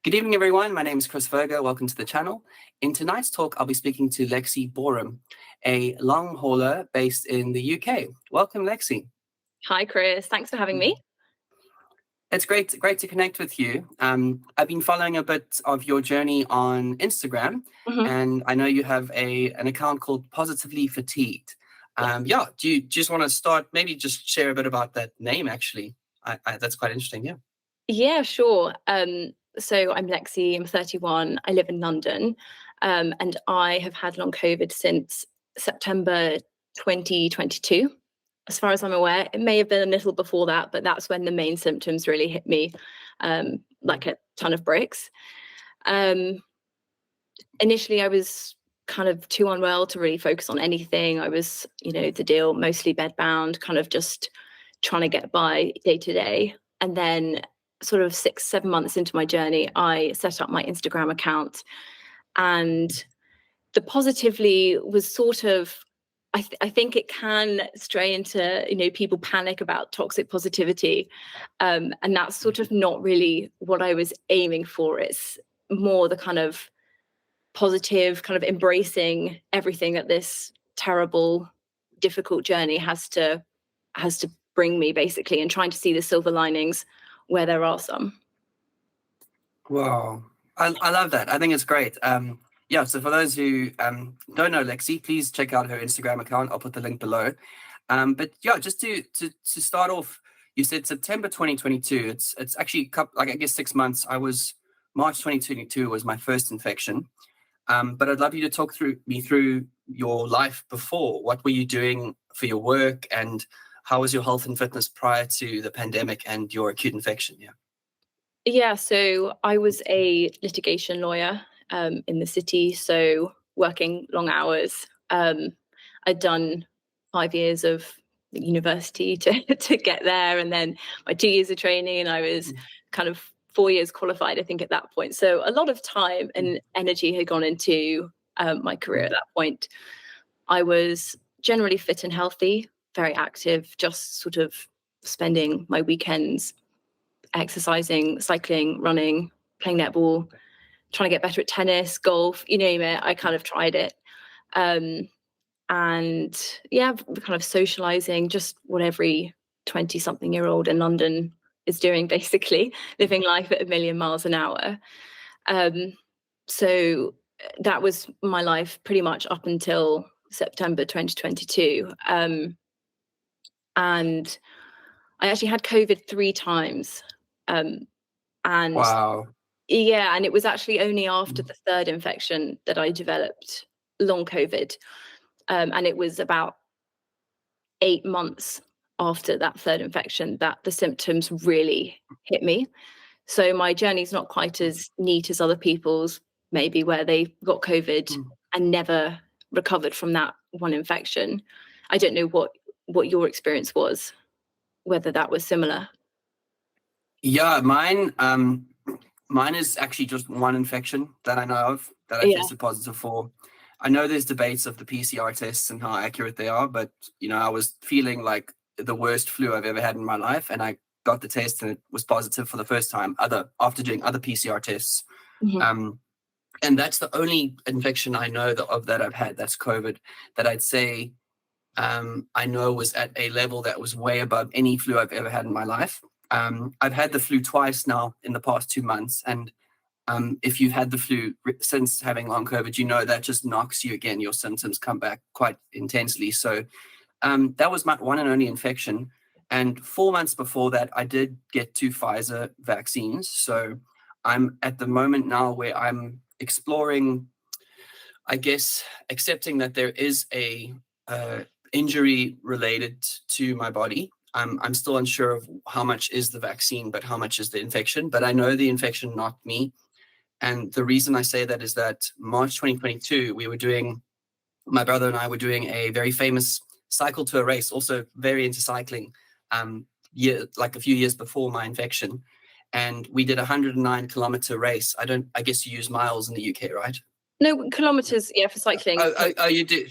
Good evening, everyone. My name is Chris Verga. Welcome to the channel. In tonight's talk, I'll be speaking to Lexi Boreham, a long hauler based in the UK. Welcome, Lexi. Hi, Chris. Thanks for having me. It's great to connect with you. I've been following a bit of your journey on Instagram, and I know you have an account called Positively Fatigued. Do you just want to start, maybe just share a bit about that name, actually? That's quite interesting, yeah. Yeah, sure. So I'm Lexi, I'm 31, I live in London, and I have had long COVID since September 2022. As far as I'm aware, it may have been a little before that, but that's when the main symptoms really hit me, like a ton of bricks. Initially, I was kind of too unwell to really focus on anything. I was, the deal, mostly bedbound, kind of just trying to get by day to day. And then sort of 6-7 months into my journey, I set up my Instagram account, and the Positively was sort of, I think it can stray into, people panic about toxic positivity. And that's sort of not really what I was aiming for. It's more the kind of positive, kind of embracing everything that this terrible, difficult journey has to bring me, basically, and trying to see the silver linings where there are some. Wow. I love that. I think it's great. So for those who don't know Lexi, please check out her Instagram account. I'll put the link below. But yeah, just to start off, you said September 2022. It's actually I guess 6 months. March 2022 was my first infection. But I'd love you to talk me through your life before. What were you doing for your work, and how was your health and fitness prior to the pandemic and your acute infection? Yeah, so I was a litigation lawyer in the city, so working long hours. I'd done 5 years of university to get there, and then my 2 years of training, and I was kind of 4 years qualified, I think, at that point. So a lot of time and energy had gone into my career at that point. I was generally fit and healthy, very active, just sort of spending my weekends exercising, cycling, running, playing netball, trying to get better at tennis, golf, you name it. I kind of tried it. And yeah, kind of socializing, just what every 20-something-year-old in London is doing, basically, living life at 1,000,000 miles an hour. So that was my life pretty much up until September 2022. And I actually had COVID 3 times. And Wow. yeah, and it was actually only after the third infection that I developed long COVID. And it was about 8 months after that third infection that the symptoms really hit me. So my journey's not quite as neat as other people's, maybe, where they got COVID and never recovered from that one infection. I don't know what your experience was, whether that was similar. Yeah, mine is actually just one infection that I know of that I tested positive for. I know there's debates of the PCR tests and how accurate they are, but I was feeling like the worst flu I've ever had in my life, and I got the test and it was positive for the first time after doing other PCR tests. And that's the only infection I know of that I've had, that's COVID, that I'd say I know was at a level that was way above any flu I've ever had in my life. I've had the flu twice now in the past 2 months, and if you've had the flu since having long COVID, that just knocks you again. Your symptoms come back quite intensely. So that was my one and only infection. And 4 months before that, I did get 2 Pfizer vaccines. So I'm at the moment now where I'm exploring, I guess, accepting that there is a injury related to my body. I'm still unsure of how much is the vaccine, but how much is the infection. But I know the infection knocked me. And the reason I say that is that March 2022, my brother and I were doing a very famous cycle tour race, also very into cycling, like a few years before my infection. And we did a 109-kilometer race. I guess you use miles in the UK, right? No, kilometers, yeah, for cycling. Oh, you do?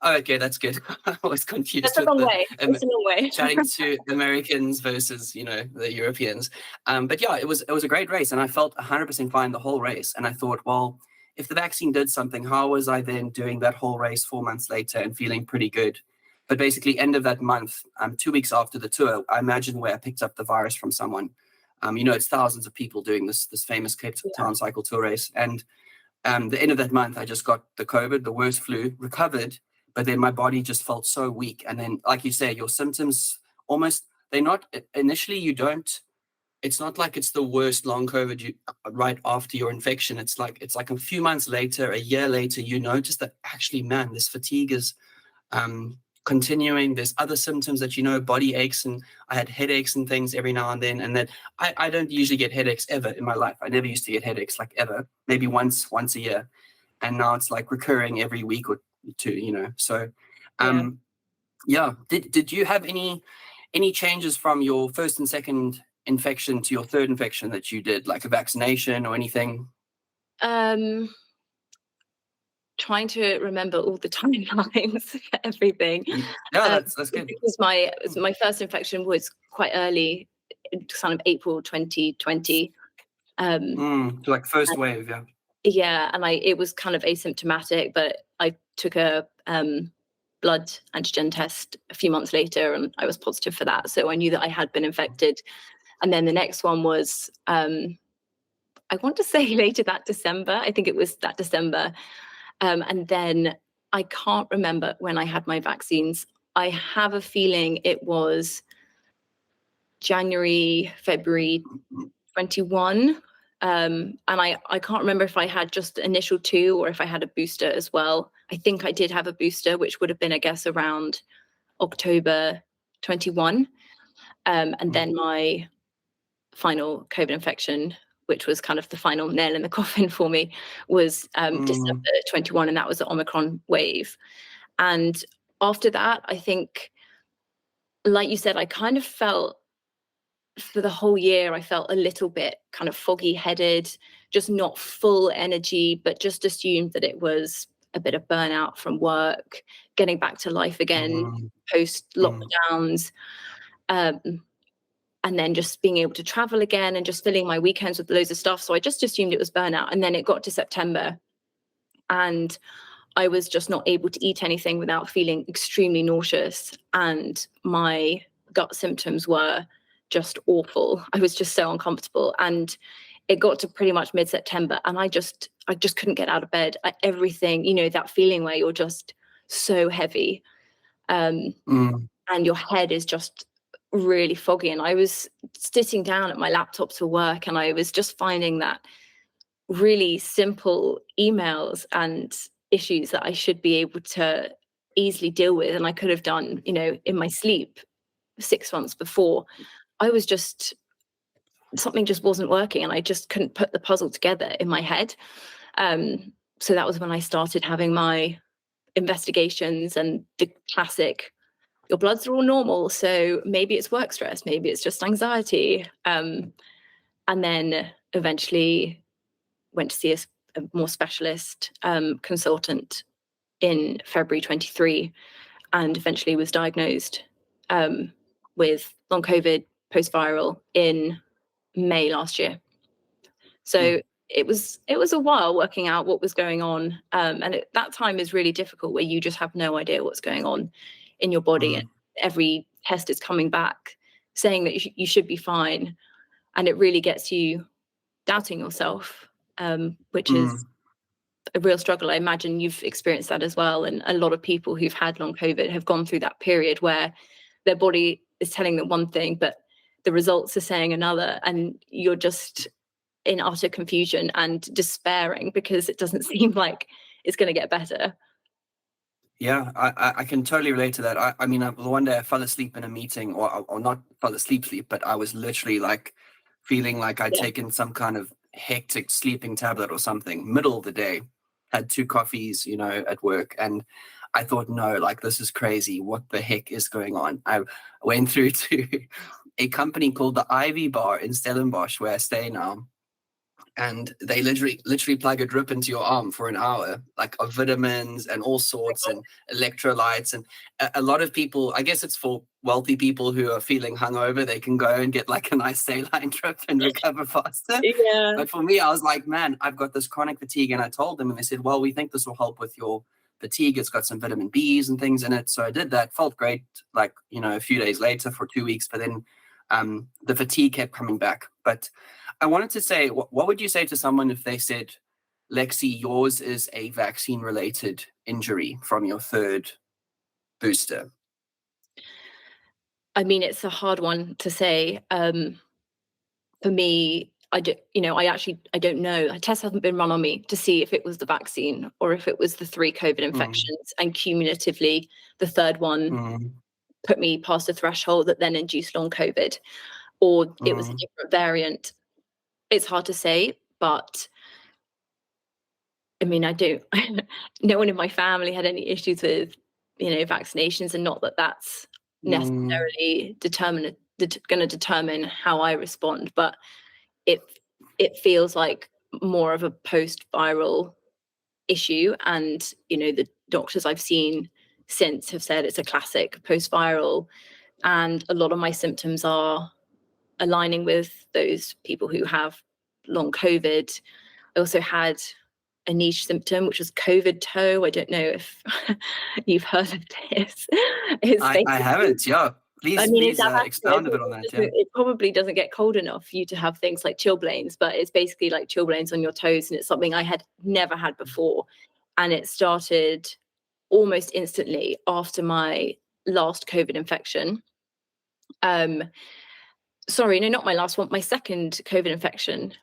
Oh, okay, that's good. I was confused That's a with long the way. It's a long way. chatting to Americans versus, the Europeans. But yeah, it was a great race, and I felt 100% fine the whole race. And I thought, well, if the vaccine did something, how was I then doing that whole race 4 months later and feeling pretty good? But basically, end of that month, 2 weeks after the tour, I imagine where I picked up the virus from someone. It's thousands of people doing this famous Cape Town cycle tour race, and the end of that month, I just got the COVID, the worst flu, recovered, but then my body just felt so weak. And then, like you say, your symptoms almost, they're not, initially, you don't, it's not like it's the worst long COVID right after your infection. It's like a few months later, a year later, you notice that actually, man, this fatigue is continuing. There's other symptoms that, body aches, and I had headaches and things every now and then. And then I don't usually get headaches ever in my life. I never used to get headaches, like, ever, maybe once a year. And now it's like recurring every week or two. So yeah. Did you have any changes from your first and second infection to your third infection that you did, like a vaccination or anything? Trying to remember all the timelines for everything. No, that's good. Because my first infection was quite early, kind of April 2020. So like first wave, yeah. Yeah, and it was kind of asymptomatic, but I took a blood antigen test a few months later, and I was positive for that. So I knew that I had been infected. And then the next one was, I want to say later that December. I think it was that December. And then I can't remember when I had my vaccines. I have a feeling it was January, February 21. And I can't remember if I had just initial 2 or if I had a booster as well. I think I did have a booster, which would have been, I guess, around October 21. And then my final COVID infection, which was kind of the final nail in the coffin for me, was December 21, and that was the Omicron wave. And after that, I think, like you said, I kind of felt, for the whole year, I felt a little bit kind of foggy headed, just not full energy, but just assumed that it was a bit of burnout from work, getting back to life again post lockdowns. And then just being able to travel again and just filling my weekends with loads of stuff. So I just assumed it was burnout. And then it got to September, and I was just not able to eat anything without feeling extremely nauseous. And my gut symptoms were just awful. I was just so uncomfortable. And it got to pretty much mid-September, and I just couldn't get out of bed. Everything, that feeling where you're just so heavy, and your head is just really foggy. And I was sitting down at my laptop to work, and I was just finding that really simple emails and issues that I should be able to easily deal with, and I could have done, in my sleep 6 months before, I was just, something just wasn't working, and I just couldn't put the puzzle together in my head. So that was when I started having my investigations, and the classic, your bloods are all normal, so maybe it's work stress, maybe it's just anxiety. And then eventually went to see a more specialist consultant in February 23, and eventually was diagnosed with long COVID post-viral in May last year. So it was a while working out what was going on. And that time is really difficult, where you just have no idea what's going on in your body. And every test is coming back saying that you should be fine. And it really gets you doubting yourself, which is a real struggle. I imagine you've experienced that as well. And a lot of people who've had long COVID have gone through that period where their body is telling them one thing, but the results are saying another. And you're just in utter confusion and despairing, because it doesn't seem like it's going to get better. Yeah, I can totally relate to that. I mean, the one day I fell asleep in a meeting, or not fell asleep, but I was literally like feeling like I'd taken some kind of hectic sleeping tablet or something, middle of the day, had 2 coffees, at work. And I thought, no, like, this is crazy. What the heck is going on? I went through to a company called the Ivy Bar in Stellenbosch, where I stay now. and they literally plug a drip into your arm for an hour, like of vitamins and all sorts and electrolytes. And a lot of people, I guess it's for wealthy people who are feeling hungover, they can go and get like a nice saline drip and recover faster. Yeah. But for me, I was like, man, I've got this chronic fatigue. And I told them, and they said, well, we think this will help with your fatigue. It's got some vitamin B's and things in it. So I did that, felt great, like, a few days later for 2 weeks, but then the fatigue kept coming back. But I wanted to say, what would you say to someone if they said, Lexi, yours is a vaccine-related injury from your third booster? I mean, it's a hard one to say. For me, I don't know. A test hasn't been run on me to see if it was the vaccine or if it was the 3 COVID infections, and cumulatively, the third one put me past a threshold that then induced long COVID, or it was a different variant. It's hard to say, but I mean, no one in my family had any issues with, vaccinations, and not that that's necessarily going to determine how I respond, but it feels like more of a post-viral issue. And, the doctors I've seen since have said it's a classic post-viral, and a lot of my symptoms are aligning with those people who have long COVID. I also had a niche symptom, which was COVID toe. I don't know if you've heard of this. I haven't, yeah. Please expound a bit on that. Yeah. It probably doesn't get cold enough for you to have things like chilblains, but it's basically like chilblains on your toes, and it's something I had never had before. And it started almost instantly after my last COVID infection. Sorry, no, not my last one, my second COVID infection,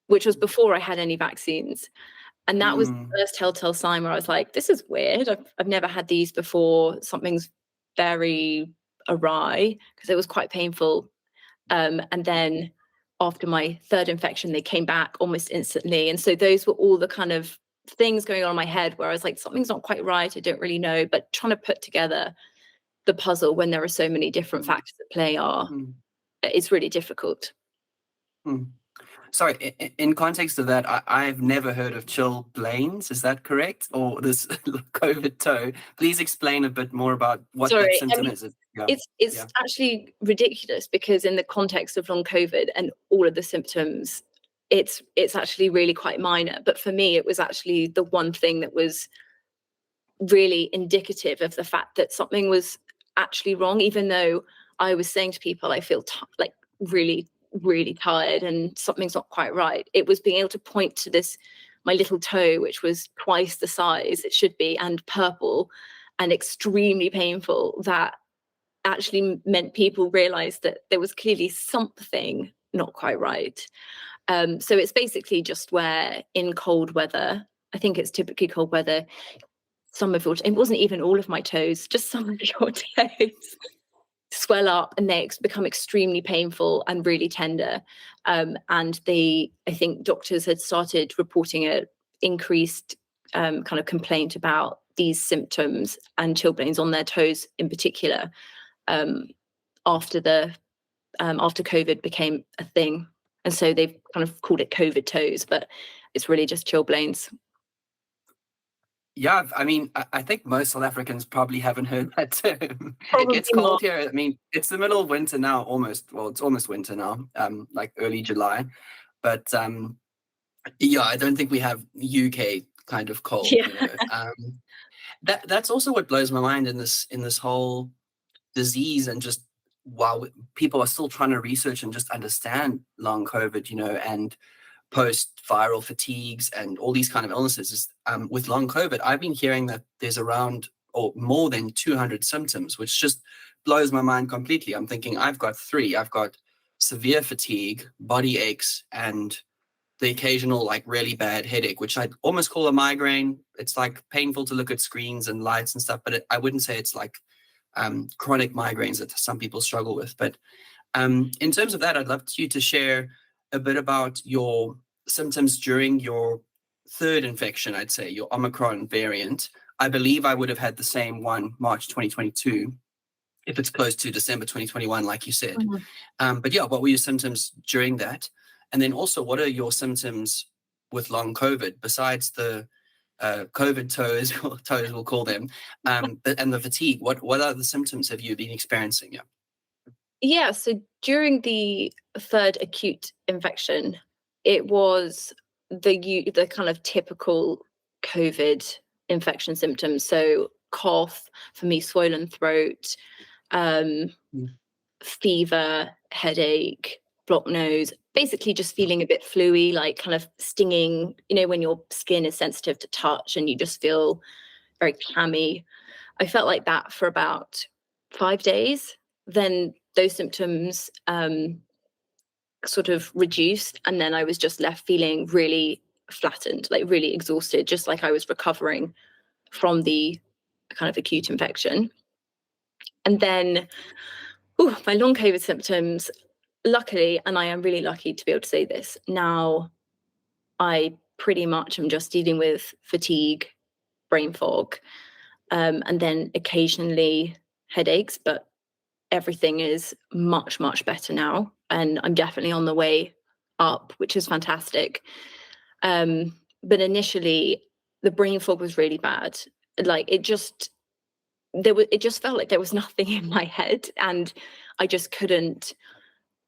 which was before I had any vaccines. And that was the first telltale sign where I was like, this is weird. I've never had these before. Something's very awry, because it was quite painful. And then after my third infection, they came back almost instantly. And so those were all the kind of things going on in my head where I was like, something's not quite right. I don't really know. But trying to put together the puzzle when there are so many different factors at play it's really difficult. Sorry, in context of that, I've never heard of chilblains. Is that correct? Or this COVID toe? Please explain a bit more about what that symptom is. Yeah. It's actually ridiculous, because in the context of long COVID and all of the symptoms, it's actually really quite minor. But for me, it was actually the one thing that was really indicative of the fact that something was actually wrong, even though I was saying to people, I feel like really, really tired and something's not quite right. It was being able to point to my little toe, which was twice the size it should be, and purple and extremely painful, that actually meant people realized that there was clearly something not quite right. So it's basically just where in cold weather, I think it's typically cold weather, it wasn't even all of my toes, just some of your toes swell up and they become extremely painful and really tender. And I think doctors had started reporting an increased kind of complaint about these symptoms and chilblains on their toes in particular, after COVID became a thing. And so they've kind of called it COVID toes, but it's really just chilblains. Yeah, I mean, I think most South Africans probably haven't heard that term. It gets cold here. I mean, it's the middle of winter now, almost. Well, it's almost winter now, like early July. But yeah, I don't think we have UK kind of cold. Yeah. That's also what blows my mind in this whole disease, and just while people are still trying to research and just understand long COVID, and post-viral fatigues and all these kind of illnesses, is with long COVID, I've been hearing that there's around or more than 200 symptoms, which just blows my mind completely. I'm thinking I've got 3. I've got severe fatigue, body aches, and the occasional like really bad headache, which I'd almost call a migraine. It's like painful to look at screens and lights and stuff, but I wouldn't say it's like chronic migraines that some people struggle with. But in terms of that, I'd love you to share a bit about your symptoms during your third infection, I'd say, your Omicron variant. I believe I would have had the same one March 2022, if it's close to December 2021, like you said. But yeah, what were your symptoms during that? And then also, what are your symptoms with long COVID besides the COVID toes, we'll call them, and the fatigue? What other symptoms have you been experiencing? Yeah. Yeah, so during the third acute infection, it was the kind of typical COVID infection symptoms. So cough, for me, swollen throat, fever, headache, blocked nose, basically just feeling a bit fluey, like kind of stinging, when your skin is sensitive to touch and you just feel very clammy. I felt like that for about 5 days. Then those symptoms sort of reduced, and then I was just left feeling really flattened, like really exhausted, just like I was recovering from the kind of acute infection. And then my long COVID symptoms, luckily, and I am really lucky to be able to say this, now I pretty much am just dealing with fatigue, brain fog, and then occasionally headaches, but everything is much, much better now. And I'm definitely on the way up, which is fantastic. But initially, the brain fog was really bad. Like it just felt like there was nothing in my head, and I just couldn't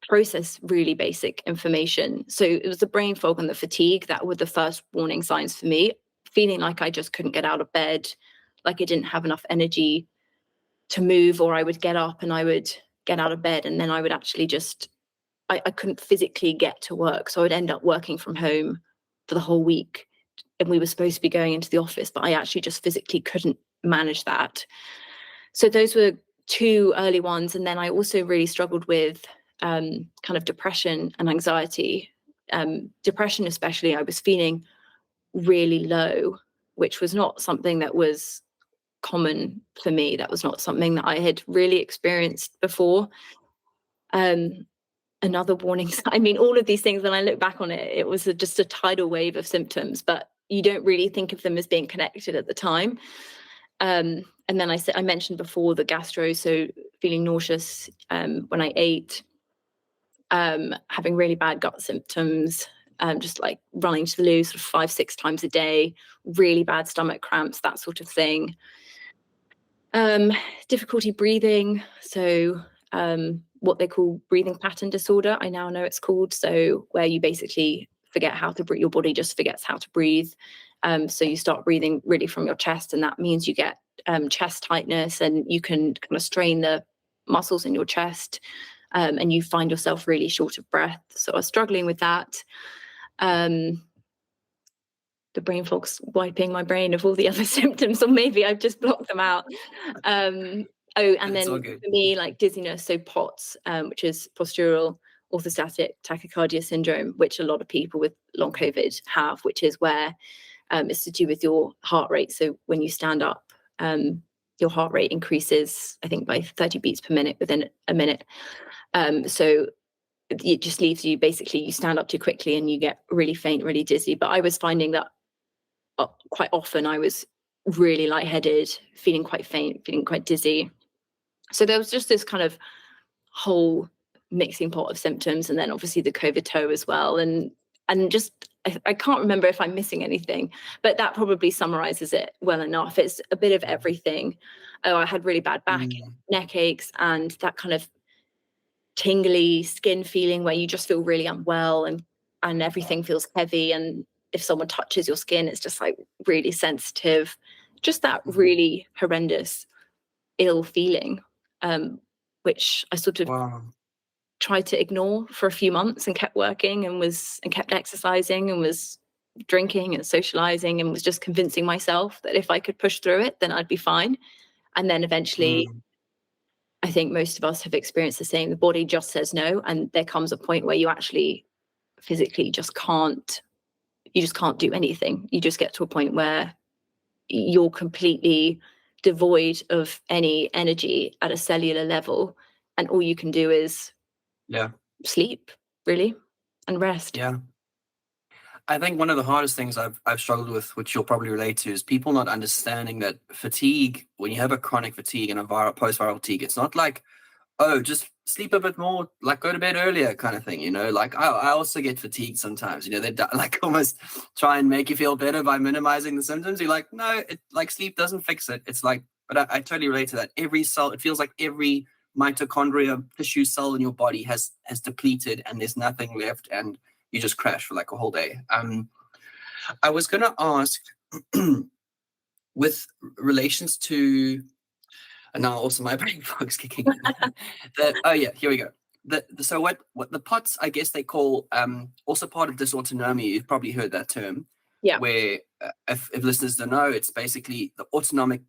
process really basic information. So it was the brain fog and the fatigue that were the first warning signs for me, feeling like I just couldn't get out of bed, like I didn't have enough energy to move, or I would get up and I would get out of bed and then I would actually just, I couldn't physically get to work. So I would end up working from home for the whole week. And we were supposed to be going into the office, but I actually just physically couldn't manage that. So those were two early ones. And then I also really struggled with kind of depression and anxiety. Depression, especially, I was feeling really low, which was not something that was common for me. That was not something that I had really experienced before. Another warning sign, I mean, all of these things, when I look back on it, it was just a tidal wave of symptoms, but you don't really think of them as being connected at the time. And then I mentioned before the gastro, so feeling nauseous when I ate, having really bad gut symptoms, just like running to the loo sort of 5-6 times a day, really bad stomach cramps, that sort of thing. Difficulty breathing, so what they call breathing pattern disorder, I now know it's called, so where you basically forget how to breathe, your body just forgets how to breathe. So you start breathing really from your chest, and that means you get chest tightness, and you can kind of strain the muscles in your chest, and you find yourself really short of breath. So I was struggling with that. The brain fog's wiping my brain of all the other symptoms, or maybe I've just blocked them out. And then for me, like dizziness, so POTS, which is postural orthostatic tachycardia syndrome, which a lot of people with long COVID have, which is where it's to do with your heart rate. So when you stand up, your heart rate increases, I think, by 30 beats per minute within a minute. So it just leaves you, basically, you stand up too quickly and you get really faint, really dizzy. But I was finding that quite often I was really lightheaded, feeling quite faint, feeling quite dizzy. So there was just this kind of whole mixing pot of symptoms, and then obviously the COVID toe as well. And just, I can't remember if I'm missing anything, but that probably summarizes it well enough. It's a bit of everything. Oh, I had really bad back, neck aches, and that kind of tingly skin feeling where you just feel really unwell, and everything feels heavy, and if someone touches your skin, it's just like really sensitive. Just that really horrendous ill feeling, which I sort of tried to ignore for a few months, and kept working and kept exercising and was drinking and socializing, and was just convincing myself that if I could push through it, then I'd be fine. And then eventually, I think most of us have experienced the same. The body just says no, and there comes a point where you actually physically just can't do anything. You just get to a point where you're completely devoid of any energy at a cellular level, and all you can do is sleep, really, and rest. Yeah. I think one of the hardest things I've struggled with, which you'll probably relate to, is people not understanding that fatigue, when you have a chronic fatigue and a post-viral fatigue, it's not like, oh, just sleep a bit more, like go to bed earlier kind of thing, you know. Like I also get fatigued sometimes, you know. They like almost try and make you feel better by minimizing the symptoms. You're like, no, it, like sleep doesn't fix it. It's like, but I totally relate to that. Every cell, it feels like every mitochondria tissue cell in your body has depleted and there's nothing left, and you just crash for like a whole day. I was gonna ask with relations to, and now also my brain fog's kicking in. Oh yeah, here we go. So what the POTS, I guess they call also part of dysautonomia. You've probably heard that term. Yeah. Where if listeners don't know, it's basically the autonomic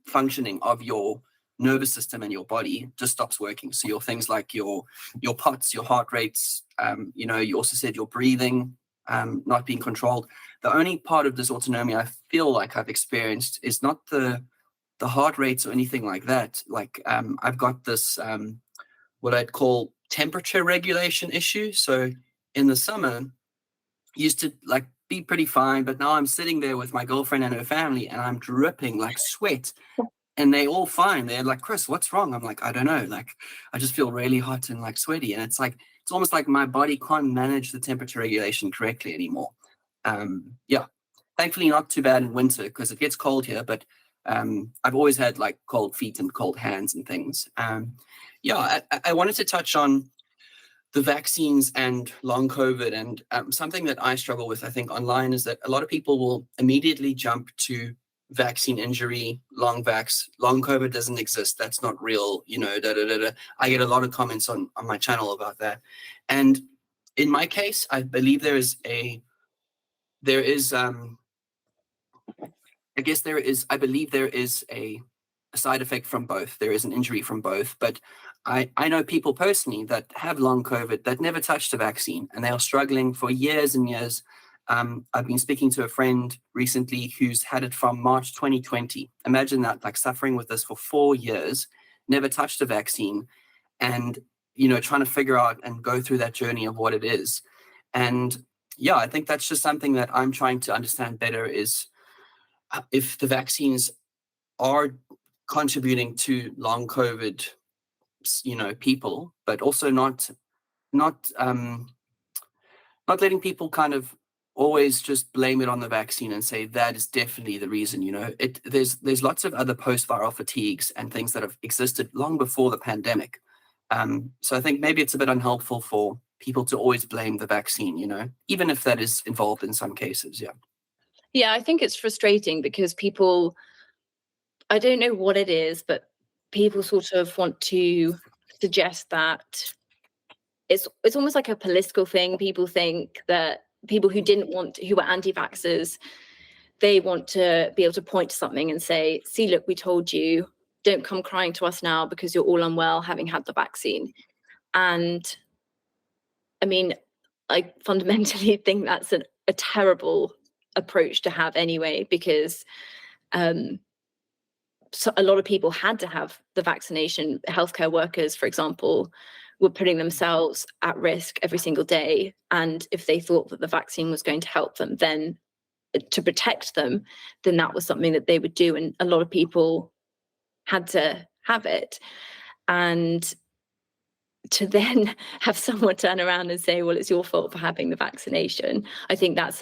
functioning of your nervous system and your body just stops working. So your things like your POTS, your heart rates, you know, you also said your breathing not being controlled. The only part of dysautonomia I feel like I've experienced is not the heart rates or anything like that. Like I've got this what I'd call temperature regulation issue. So in the summer, used to like be pretty fine, but now I'm sitting there with my girlfriend and her family, and I'm dripping like sweat, and they all fine. They're like, Chris, what's wrong? I'm like, I don't know. Like I just feel really hot and like sweaty, and it's like it's almost like my body can't manage the temperature regulation correctly anymore. Yeah, thankfully not too bad in winter because it gets cold here, but I've always had like cold feet and cold hands and things. Yeah, I wanted to touch on the vaccines and long COVID, and something that I struggle with, I think, online is that a lot of people will immediately jump to vaccine injury, long COVID doesn't exist. That's not real, you know, da, da, da, da. I get a lot of comments on my channel about that. And in my case, I believe there is I guess I believe there is a side effect from both. There is an injury from both, but I know people personally that have long COVID that never touched a vaccine, and they are struggling for years and years. I've been speaking to a friend recently who's had it from March 2020. Imagine that, like suffering with this for 4 years, never touched a vaccine, and you know, trying to figure out and go through that journey of what it is. And yeah, I think that's just something that I'm trying to understand better is if the vaccines are contributing to long COVID, you know, people, but also not not letting people kind of always just blame it on the vaccine and say that is definitely the reason. You know, there's lots of other post-viral fatigues and things that have existed long before the pandemic. So I think maybe it's a bit unhelpful for people to always blame the vaccine, you know, even if that is involved in some cases. Yeah. Yeah, I think it's frustrating because people, I don't know what it is, but people sort of want to suggest that it's almost like a political thing. People think that people who were anti-vaxxers, they want to be able to point to something and say, see, look, we told you, don't come crying to us now because you're all unwell having had the vaccine. And I mean, I fundamentally think that's a terrible approach to have anyway, because so a lot of people had to have the vaccination. Healthcare workers, for example, were putting themselves at risk every single day. And if they thought that the vaccine was going to help them, then to protect them, then that was something that they would do. And a lot of people had to have it. And to then have someone turn around and say, well, it's your fault for having the vaccination, I think that's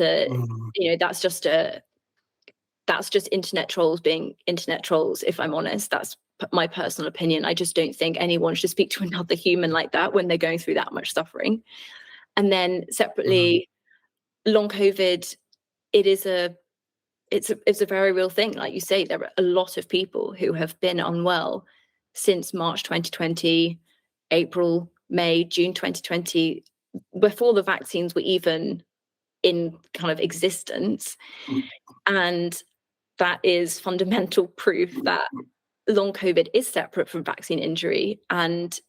that's just internet trolls being internet trolls. If I'm honest, that's my personal opinion. I just don't think anyone should speak to another human like that when they're going through that much suffering. And then separately, long COVID, it's a very real thing. Like you say, there are a lot of people who have been unwell since March 2020, April, May, June 2020, before the vaccines were even in kind of existence. And that is fundamental proof that long COVID is separate from vaccine injury. And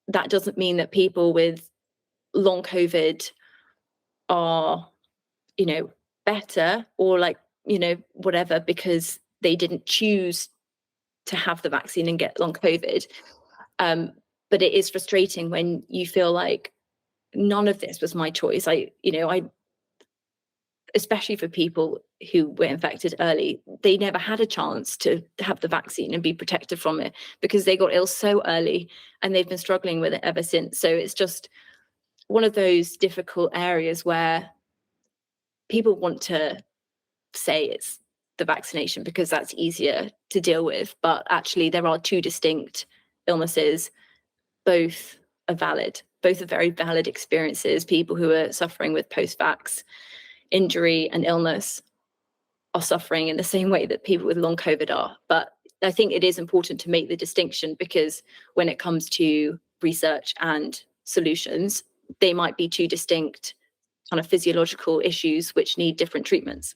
that doesn't mean that people with long COVID are, you know, better or like, you know, whatever, because they didn't choose to have the vaccine and get long COVID. But it is frustrating when you feel like none of this was my choice. especially for people who were infected early, they never had a chance to have the vaccine and be protected from it because they got ill so early and they've been struggling with it ever since. So it's just one of those difficult areas where people want to say it's the vaccination because that's easier to deal with. But actually, there are two distinct illnesses. Both are valid. Both are very valid experiences. People who are suffering with post-vax injury and illness are suffering in the same way that people with long COVID are. But I think it is important to make the distinction because when it comes to research and solutions, they might be two distinct kind of physiological issues which need different treatments.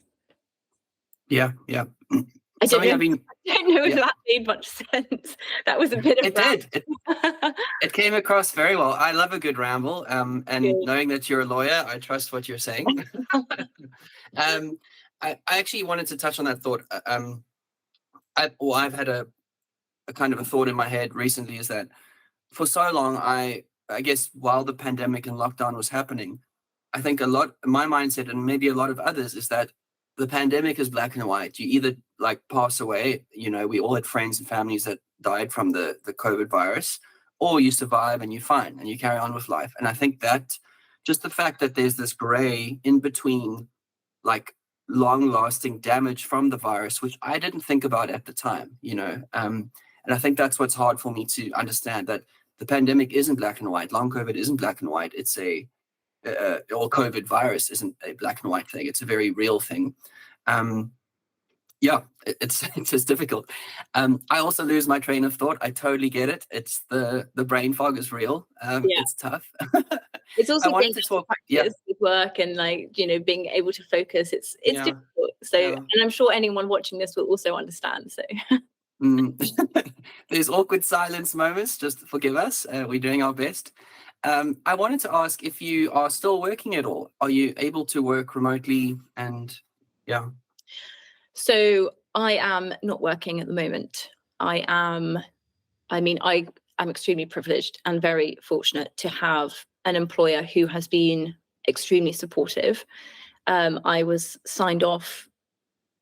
Yeah. I don't know if that made much sense. That was a bit of it did. It came across very well. I love a good ramble. And knowing that you're a lawyer, I trust what you're saying. I actually wanted to touch on that thought. I've had a kind of a thought in my head recently is that for so long, I guess while the pandemic and lockdown was happening, I think my mindset and maybe a lot of others is that the pandemic is black and white. You either like pass away, we all had friends and families that died from the COVID virus, or you survive and you're fine and you carry on with life. And I think that just the fact that there's this gray in between, like long lasting damage from the virus, which I didn't think about at the time, and I think that's what's hard for me to understand, that the pandemic isn't black and white. Long COVID isn't black and white. It's or COVID virus isn't a black and white thing. It's a very real thing. It's just difficult. I also lose my train of thought. I totally get it. It's the brain fog is real. It's tough. It's also being able to practice with work and being able to focus. It's difficult. So, and I'm sure anyone watching this will also understand. So. There's awkward silence moments. Just forgive us. We're doing our best. I wanted to ask if you are still working at all. Are you able to work remotely? And So I am not working at the moment. I'm extremely privileged and very fortunate to have an employer who has been extremely supportive. I was signed off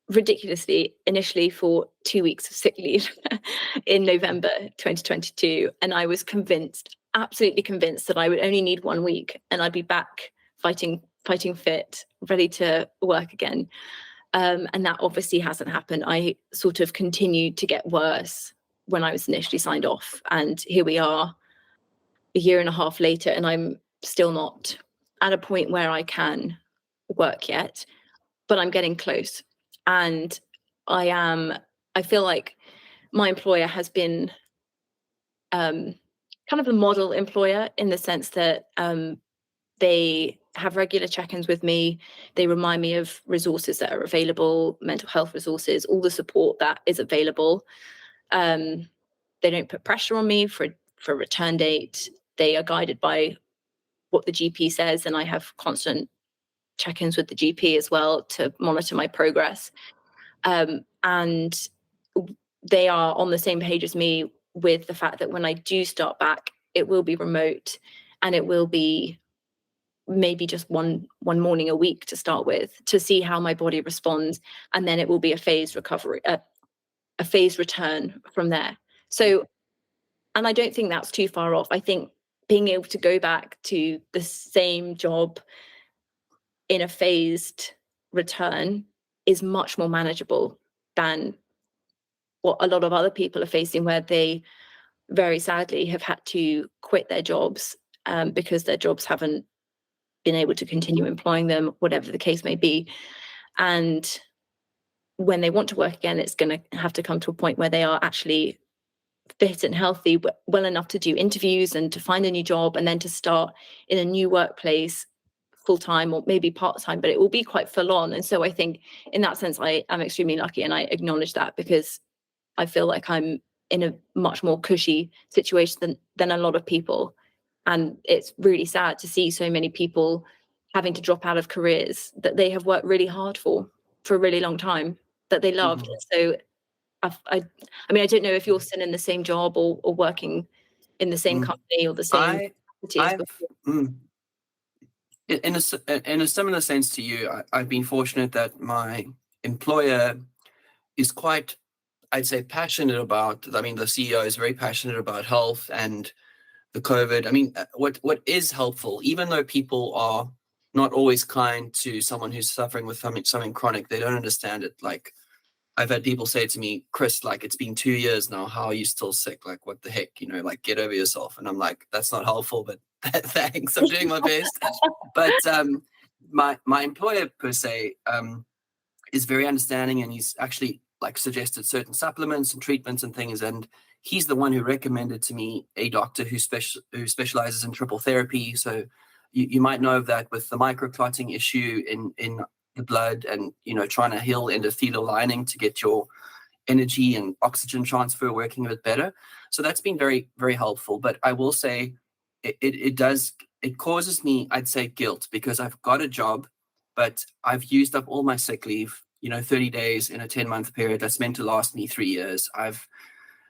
ridiculously initially for 2 weeks of sick leave in November 2022. And I was absolutely convinced that I would only need 1 week and I'd be back fighting fit, ready to work again. And that obviously hasn't happened. I sort of continued to get worse when I was initially signed off. And here we are a year and a half later, and I'm still not at a point where I can work yet, but I'm getting close. And I feel like my employer has been kind of a model employer in the sense that they have regular check-ins with me. They remind me of resources that are available, mental health resources, all the support that is available. They don't put pressure on me for a return date. They are guided by what the GP says, and I have constant check-ins with the GP as well to monitor my progress. And they are on the same page as me with the fact that when I do start back, it will be remote and it will be maybe just one morning a week to start with, to see how my body responds, and then it will be a phased recovery, a phased return from there. So, and I don't think that's too far off. I think being able to go back to the same job in a phased return is much more manageable than what a lot of other people are facing, where they very sadly have had to quit their jobs because their jobs haven't been able to continue employing them, whatever the case may be. And when they want to work again, it's going to have to come to a point where they are actually fit and healthy, well enough to do interviews and to find a new job, and then to start in a new workplace full-time or maybe part-time, but it will be quite full on. And so I think in that sense, I am extremely lucky, and I acknowledge that because I feel like I'm in a much more cushy situation than a lot of people. And it's really sad to see so many people having to drop out of careers that they have worked really hard for a really long time, that they loved. So I don't know if you're still in the same job or working in the same company or the same In a similar sense to you, I've been fortunate that my employer is quite, I'd say, passionate about. I mean, the CEO is very passionate about health and the COVID. I mean, what is helpful, even though people are not always kind to someone who's suffering with something chronic, they don't understand it. Like, I've had people say to me, Chris, like, it's been 2 years now. How are you still sick? Like, what the heck? Like, get over yourself. And I'm like, that's not helpful, but thanks. I'm doing my best. But my employer per se is very understanding, and he's actually like suggested certain supplements and treatments and things. And he's the one who recommended to me a doctor who specializes in triple therapy. So you might know of that with the microclotting issue in the blood, and trying to heal endothelial lining to get your energy and oxygen transfer working a bit better. So that's been very, very helpful. But I will say it causes me, I'd say, guilt, because I've got a job, but I've used up all my sick leave, 30 days in a 10-month period that's meant to last me 3 years. I've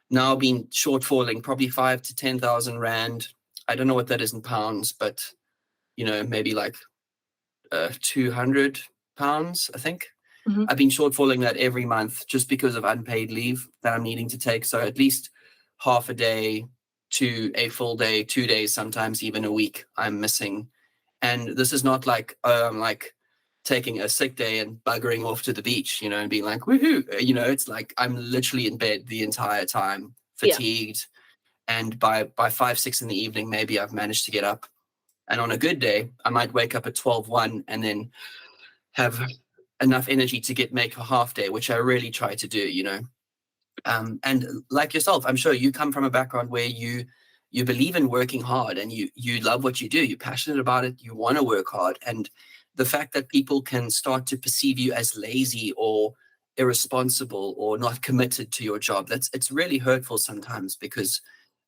now been shortfalling probably 5 to 10,000 rand. I don't know what that is in pounds, but maybe like 200 pounds, I think. Mm-hmm. I've been shortfalling that every month just because of unpaid leave that I'm needing to take. So at least half a day to a full day, 2 days, sometimes even a week I'm missing. And this is not like I'm like taking a sick day and buggering off to the beach, and being like, woohoo. It's like I'm literally in bed the entire time, fatigued. Yeah. And by 5, 6 in the evening, maybe I've managed to get up. And on a good day, I might wake up at 12:01 and then have enough energy to make a half day, which I really try to do. And like yourself, I'm sure you come from a background where you believe in working hard, and you love what you do. You're passionate about it. You want to work hard. And the fact that people can start to perceive you as lazy or irresponsible or not committed to your job, it's really hurtful sometimes, because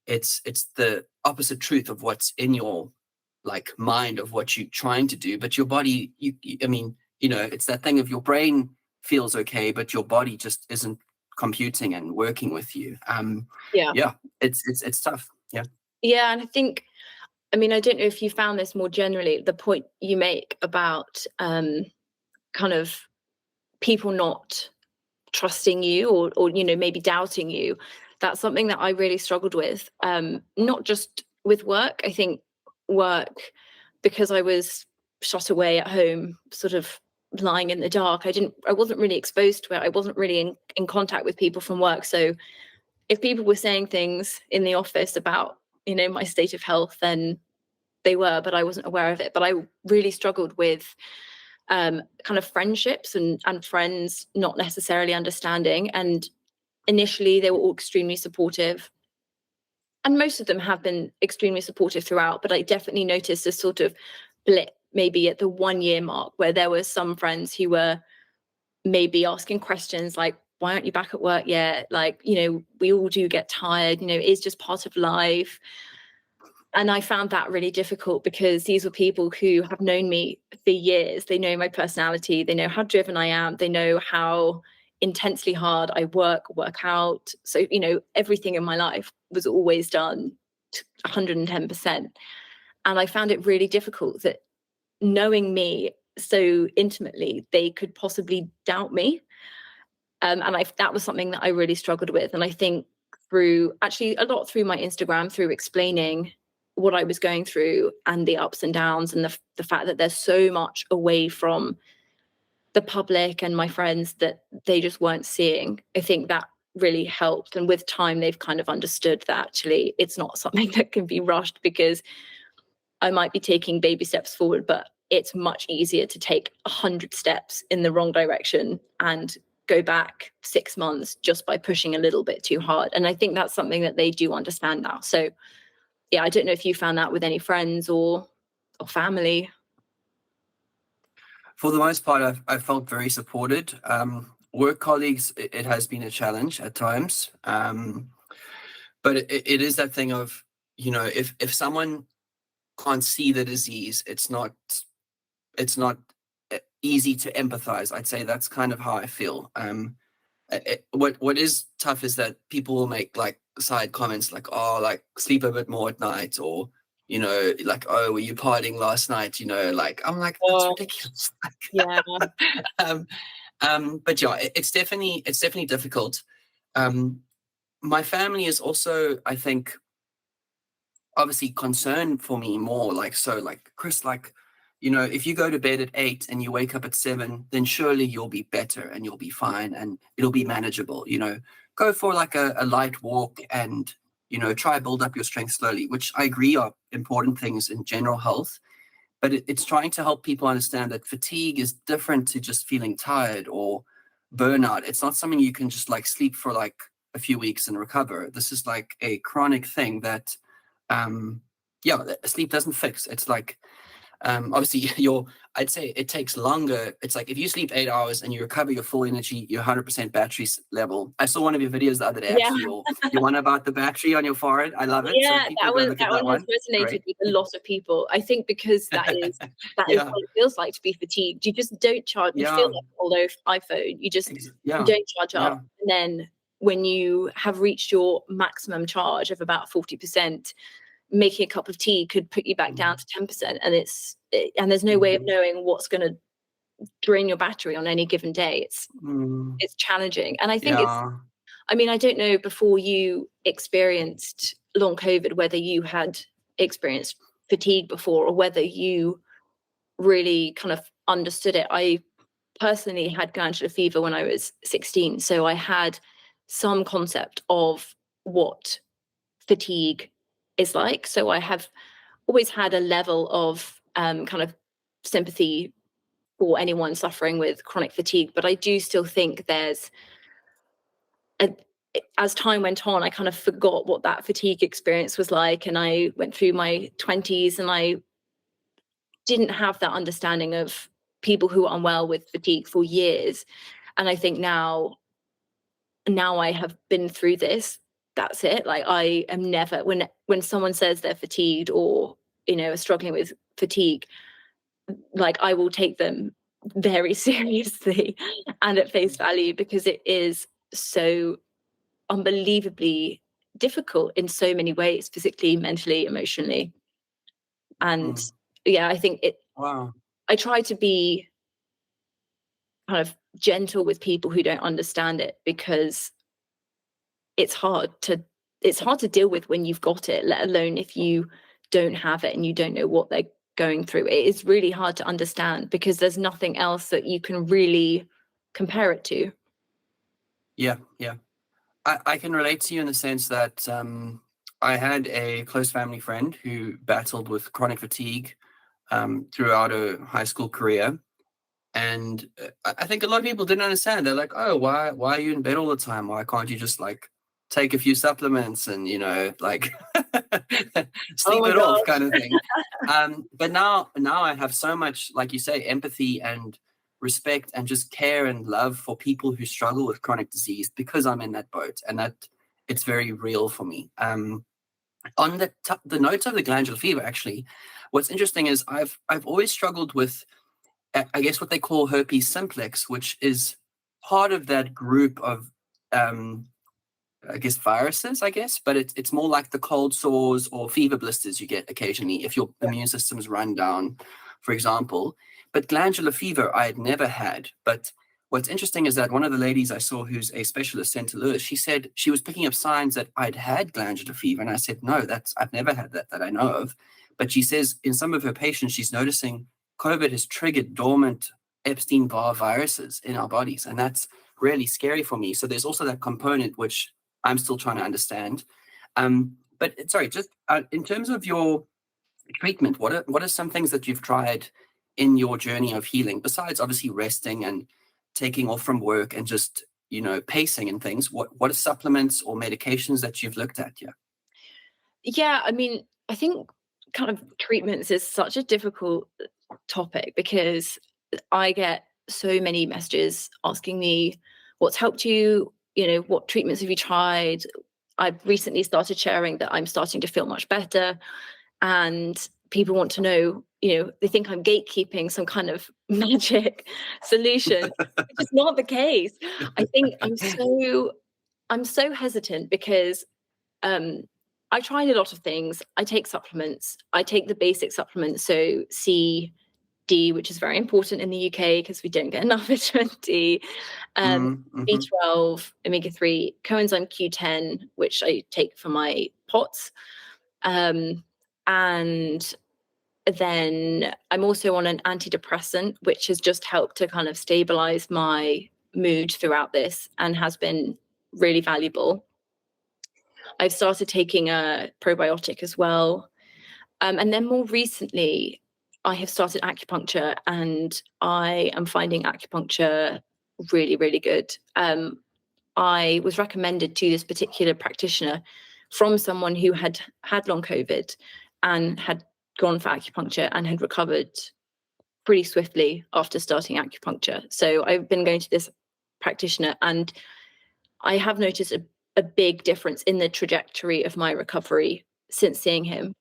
it's the opposite truth of what's in your mind of what you're trying to do. But your body, I mean, it's that thing of your brain feels okay, but your body just isn't computing and working with you. Yeah, it's tough. Yeah. And I think, I mean, I don't know if you found this more generally, the point you make about kind of people not trusting you or maybe doubting you. That's something that I really struggled with, not just with work. I think work, because I was shut away at home, sort of lying in the dark, I wasn't really exposed to it. I wasn't really in contact with people from work. So if people were saying things in the office about my state of health, then they were, but I wasn't aware of it. But I really struggled with kind of friendships and friends not necessarily understanding. And initially they were all extremely supportive, and most of them have been extremely supportive throughout, but I definitely noticed a sort of blip maybe at the 1 year mark, where there were some friends who were maybe asking questions like, why aren't you back at work yet? Like, we all do get tired, it's just part of life. And I found that really difficult, because these were people who have known me for years. They know my personality. They know how driven I am. They know how intensely hard I work out. So, everything in my life was always done to 110%. And I found it really difficult that, knowing me so intimately, they could possibly doubt me. And that was something that I really struggled with. And I think through a lot through my Instagram, through explaining what I was going through and the ups and downs, and the fact that there's so much away from the public and my friends that they just weren't seeing, I think that really helped. And with time, they've kind of understood that actually it's not something that can be rushed, because I might be taking baby steps forward, but it's much easier to take 100 steps in the wrong direction and go back 6 months just by pushing a little bit too hard. And I think that's something that they do understand now. So yeah, I don't know if you found that with any friends or family. For the most part, I've felt very supported. Work colleagues, it has been a challenge at times. But it is that thing of, if someone can't see the disease, it's not easy to empathize. I'd say that's kind of how I feel. What is tough is that people will make like side comments like, oh, like sleep a bit more at night, or you know, like, oh, were you partying last night? You know, like, I'm like, that's ridiculous. Yeah. But yeah, it's definitely difficult. My family is also, I think, obviously concerned for me more, like, so like, Chris, like, you know, if you go to bed at 8 and you wake up at 7, then surely you'll be better and you'll be fine and it'll be manageable. You know, go for like a light walk and, you know, try build up your strength slowly, which I agree are important things in general health. But it's trying to help people understand that fatigue is different to just feeling tired or burnout. It's not something you can just like sleep for like a few weeks and recover. This is like a chronic thing that, yeah, sleep doesn't fix. It's like, obviously I'd say it takes longer. It's like if you sleep 8 hours and you recover your full energy, your 100% battery level. I saw one of your videos the other day, Yeah. actually, your one about the battery on your forehead. I love it. So Yeah, people go look at that that one has one. resonated Great. with a lot of people. I think because that is Yeah. what it feels like to be fatigued. You just don't charge. You feel Yeah. like an old iPhone. You just you Yeah. don't charge up, Yeah. and then when you have reached your maximum charge of about 40%, making a cup of tea could put you back down to 10%, and and there's no way of knowing what's going to drain your battery on any given day. It's challenging, and I think Yeah. I mean, I don't know before you experienced long COVID whether you had experienced fatigue before or whether you really kind of understood it. I personally had glandular fever when I was 16, so I had some concept of what fatigue is like. So I have always had a level of kind of sympathy for anyone suffering with chronic fatigue, but I do still think there's a, as time went on, I kind of forgot what that fatigue experience was like. And I went through my 20s and I didn't have that understanding of people who are unwell with fatigue for years. And I think now I have been through this. That's it. Like I am never when someone says they're fatigued or are struggling with fatigue, like I will take them very seriously and at face value because it is so unbelievably difficult in so many ways, physically, mentally, emotionally. And yeah, I think Wow. I try to be kind of gentle with people who don't understand it because it's hard to deal with when you've got it, let alone if you don't have it and you don't know what they're going through. It is really hard to understand because there's nothing else that you can really compare it to. Yeah. Yeah. I can relate to you in the sense that I had a close family friend who battled with chronic fatigue throughout her high school career. And I think a lot of people didn't understand. They're like, oh, why are you in bed all the time? Why can't you just like take a few supplements and, like Oh sleep my it off gosh. kind of thing. But now I have so much, like you say, empathy and respect and just care and love for people who struggle with chronic disease because I'm in that boat and that it's very real for me. On the note of the glandular fever, actually, what's interesting is I've always struggled with I guess what they call herpes simplex, which is part of that group of, I guess, viruses, I guess, but it's more like the cold sores or fever blisters you get occasionally if your immune system's run down, for example. But glandular fever, I had never had. But what's interesting is that one of the ladies I saw who's a specialist, St. Louis, she said she was picking up signs that I'd had glandular fever. And I said, no, I've never had that I know of. But she says in some of her patients, she's noticing COVID has triggered dormant Epstein-Barr viruses in our bodies. And that's really scary for me. So there's also that component which I'm still trying to understand. But sorry, just in terms of your treatment, what are some things that you've tried in your journey of healing, besides obviously resting and taking off from work and just, pacing and things? What are supplements or medications that you've looked at? Yeah. Yeah, I mean, I think kind of treatments is such a difficult topic because I get so many messages asking me what's helped you, what treatments have you tried? I've recently started sharing that I'm starting to feel much better, and people want to know, they think I'm gatekeeping some kind of magic solution, which is not the case. I think I'm so hesitant because I tried a lot of things. I take supplements. I take the basic supplements. So C, D, which is very important in the UK because we don't get enough vitamin D, B12, omega-3, coenzyme Q10, which I take for my POTS. And then I'm also on an antidepressant, which has just helped to kind of stabilize my mood throughout this and has been really valuable. I've started taking a probiotic as well. And then more recently, I have started acupuncture, and I am finding acupuncture really, really good. I was recommended to this particular practitioner from someone who had had long COVID and had gone for acupuncture and had recovered pretty swiftly after starting acupuncture. So I've been going to this practitioner, and I have noticed a big difference in the trajectory of my recovery since seeing him.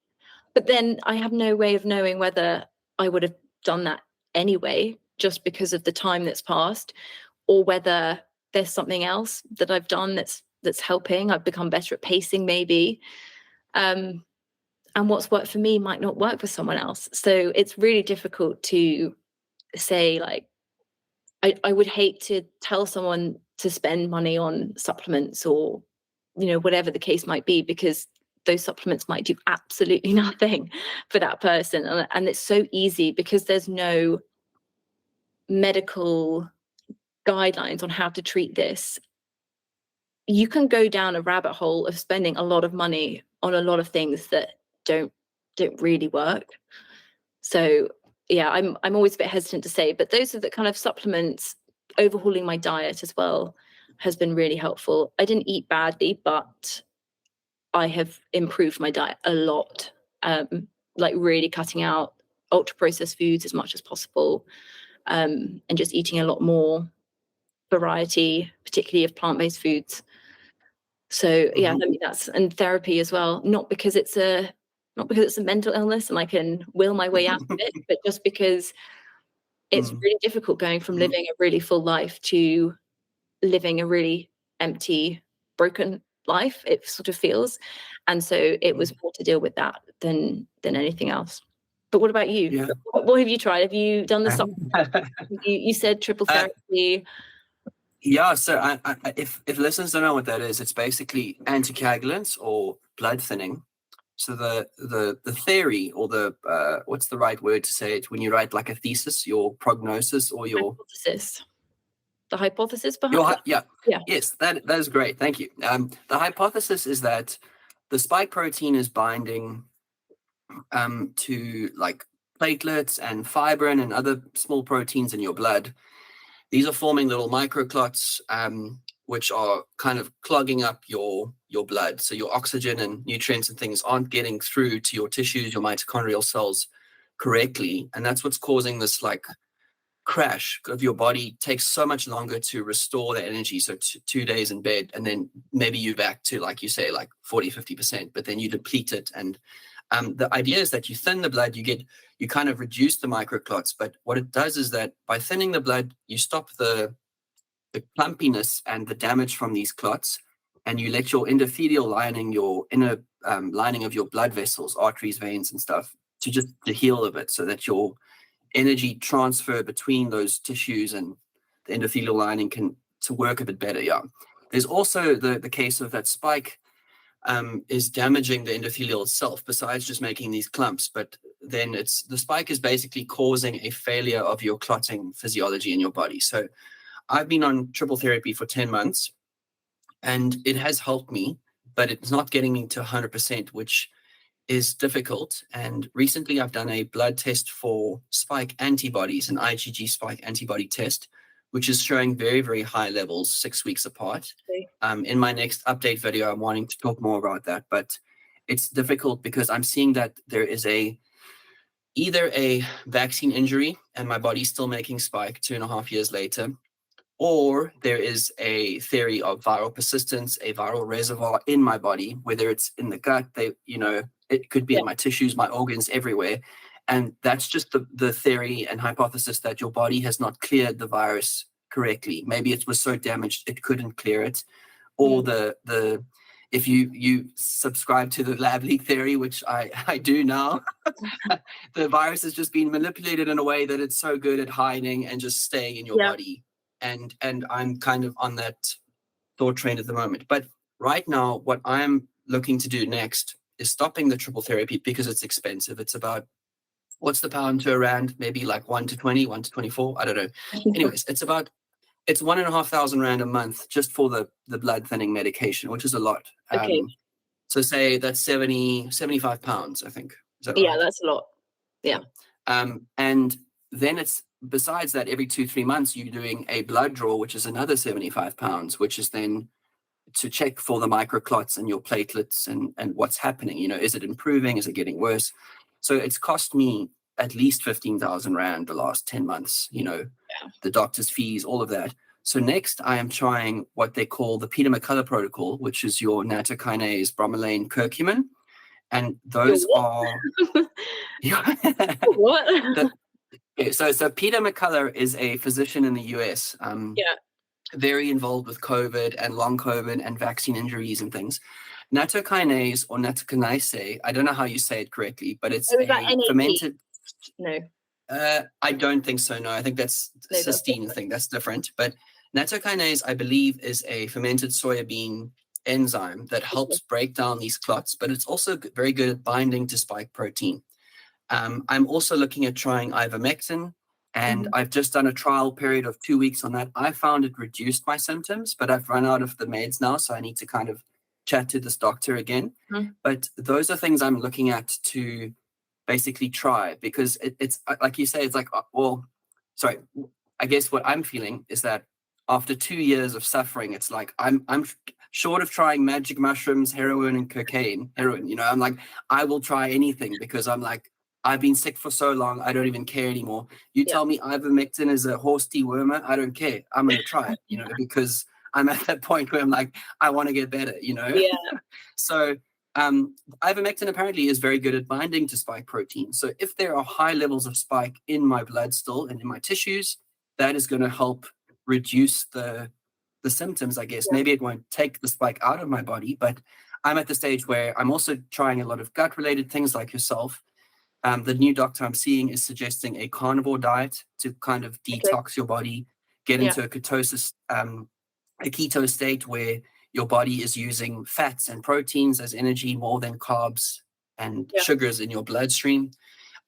But then I have no way of knowing whether I would have done that anyway, just because of the time that's passed, or whether there's something else that I've done that's helping. I've become better at pacing, maybe. And what's worked for me might not work for someone else. So it's really difficult to say, like, I would hate to tell someone to spend money on supplements or, whatever the case might be, because those supplements might do absolutely nothing for that person. And it's so easy because there's no medical guidelines on how to treat this. You can go down a rabbit hole of spending a lot of money on a lot of things that don't really work. So yeah, I'm always a bit hesitant to say, but those are the kind of supplements. Overhauling my diet as well has been really helpful. I didn't eat badly, but I have improved my diet a lot. Like really cutting out ultra processed foods as much as possible, and just eating a lot more variety, particularly of plant-based foods. So yeah, I mean, that's, and therapy as well, not because it's a mental illness and I can will my way out of it, but just because it's really difficult going from living a really full life to living a really empty, broken life, it sort of feels. And so it was more to deal with that than anything else. But what about you? Yeah. What have you tried? Have you done the supplement? You said triple therapy. Yeah, so I, if listeners don't know what that is, it's basically anticoagulants or blood thinning. So the theory, or the what's the right word to say it when you write like a thesis, your prognosis or your hypothesis. The hypothesis behind it? Yes, that is great. Thank you. The hypothesis is that the spike protein is binding to like platelets and fibrin and other small proteins in your blood. These are forming little microclots, which are kind of clogging up your blood. So your oxygen and nutrients and things aren't getting through to your tissues, your mitochondrial cells correctly. And that's what's causing this like crash of your body. Takes so much longer to restore the energy. So 2 days in bed, and then maybe you're back to, like you say, like 40-50%, but then you deplete it. And the idea is that you thin the blood, you kind of reduce the microclots. But what it does is that by thinning the blood, you stop the clumpiness and the damage from these clots, and you let your endothelial lining, your inner lining of your blood vessels, arteries, veins, and stuff, to heal a bit, so that your energy transfer between those tissues and the endothelial lining to work a bit better. Yeah. There's also the case of that spike is damaging the endothelial itself, besides just making these clumps. But then the spike is basically causing a failure of your clotting physiology in your body. So I've been on triple therapy for 10 months, and it has helped me, but it's not getting me to 100%, which is difficult. And recently I've done a blood test for spike antibodies, an IgG spike antibody test, which is showing very, very high levels 6 weeks apart. Okay. In my next update video, I'm wanting to talk more about that, but it's difficult because I'm seeing that there is either a vaccine injury and my body's still making spike 2.5 years later, or there is a theory of viral persistence, a viral reservoir in my body, whether it's in the gut, it could be in my tissues, my organs, everywhere. And that's just the theory and hypothesis that your body has not cleared the virus correctly. Maybe it was so damaged it couldn't clear it, or if you subscribe to the lab leak theory, which I do now, the virus has just been manipulated in a way that it's so good at hiding and just staying in your body. And I'm kind of on that thought train at the moment. But right now, what I'm looking to do next is stopping the triple therapy because it's expensive. It's about, what's the pound to a rand? Maybe like 1 to 20, 1 to 24. I don't know. Anyways, it's 1,500 rand a month just for the blood thinning medication, which is a lot. Okay. So say that's 75 pounds, I think. Is that Yeah, right? that's a lot. Yeah. And then it's, besides that, every 2-3 months, you're doing a blood draw, which is another 75 pounds, which is then to check for the microclots and your platelets and what's happening. Is it improving? Is it getting worse? So it's cost me at least 15,000 rand the last 10 months, the doctor's fees, all of that. So next I am trying what they call the Peter McCullough protocol, which is your nattokinase, bromelain, curcumin. And those are... What? So Peter McCullough is a physician in the US, very involved with COVID and long COVID and vaccine injuries and things. Nattokinase or nattokinase, I don't know how you say it correctly, but it's a fermented... No. I don't think so, no. I think that's cysteine thing. That's different. But nattokinase, I believe, is a fermented soybean enzyme that helps break down these clots, but it's also very good at binding to spike protein. I'm also looking at trying ivermectin, and I've just done a trial period of 2 weeks on that. I found it reduced my symptoms, but I've run out of the meds now, so I need to kind of chat to this doctor again. But those are things I'm looking at to basically try, because it's like you say, it's like, I guess what I'm feeling is that after 2 years of suffering, it's like I'm short of trying magic mushrooms, heroin, and cocaine. I'm like, I will try anything, because I'm like, I've been sick for so long, I don't even care anymore. You tell me ivermectin is a horse dewormer, I don't care. I'm going to try it, because I'm at that point where I'm like, I want to get better, So ivermectin apparently is very good at binding to spike protein. So if there are high levels of spike in my blood still and in my tissues, that is going to help reduce the symptoms, I guess. Maybe it won't take the spike out of my body, but I'm at the stage where I'm also trying a lot of gut-related things like yourself. The new doctor I'm seeing is suggesting a carnivore diet to kind of detox your body, get into a ketosis, a keto state where your body is using fats and proteins as energy more than carbs and sugars in your bloodstream.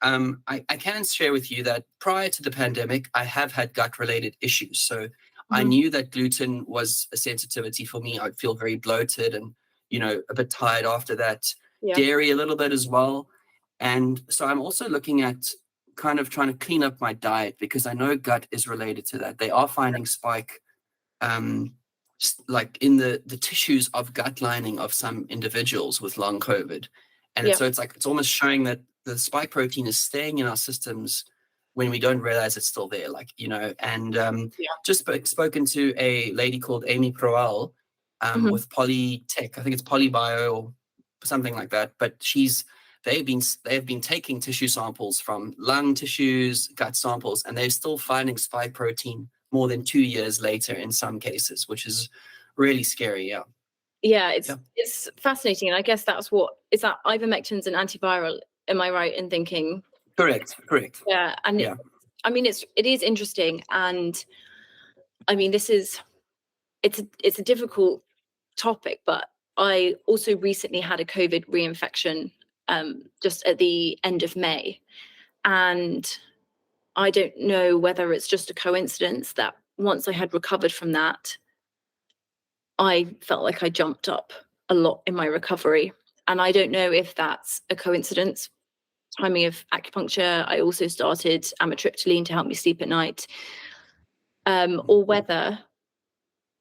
I can share with you that prior to the pandemic, I have had gut-related issues. So I knew that gluten was a sensitivity for me. I'd feel very bloated and, a bit tired after that. Dairy a little bit as well. And so I'm also looking at kind of trying to clean up my diet, because I know gut is related to that. They are finding spike like in the tissues of gut lining of some individuals with long COVID. And so it's almost showing that the spike protein is staying in our systems when we don't realize it's still there, and just spoken to a lady called Amy Proel with Polytech. I think it's Polybio or something like that. But they've been taking tissue samples from lung tissues, gut samples, and they're still finding spike protein more than 2 years later in some cases, which is really scary. It's fascinating, and I guess that's what is that ivermectin's an antiviral. Am I right in thinking? Correct. I mean, it is interesting, and I mean, it's a difficult topic, but I also recently had a COVID reinfection just at the end of May, and I don't know whether it's just a coincidence that once I had recovered from that, I felt like I jumped up a lot in my recovery. And I don't know if that's a coincidence. Timing of acupuncture, I also started amitriptyline to help me sleep at night, or whether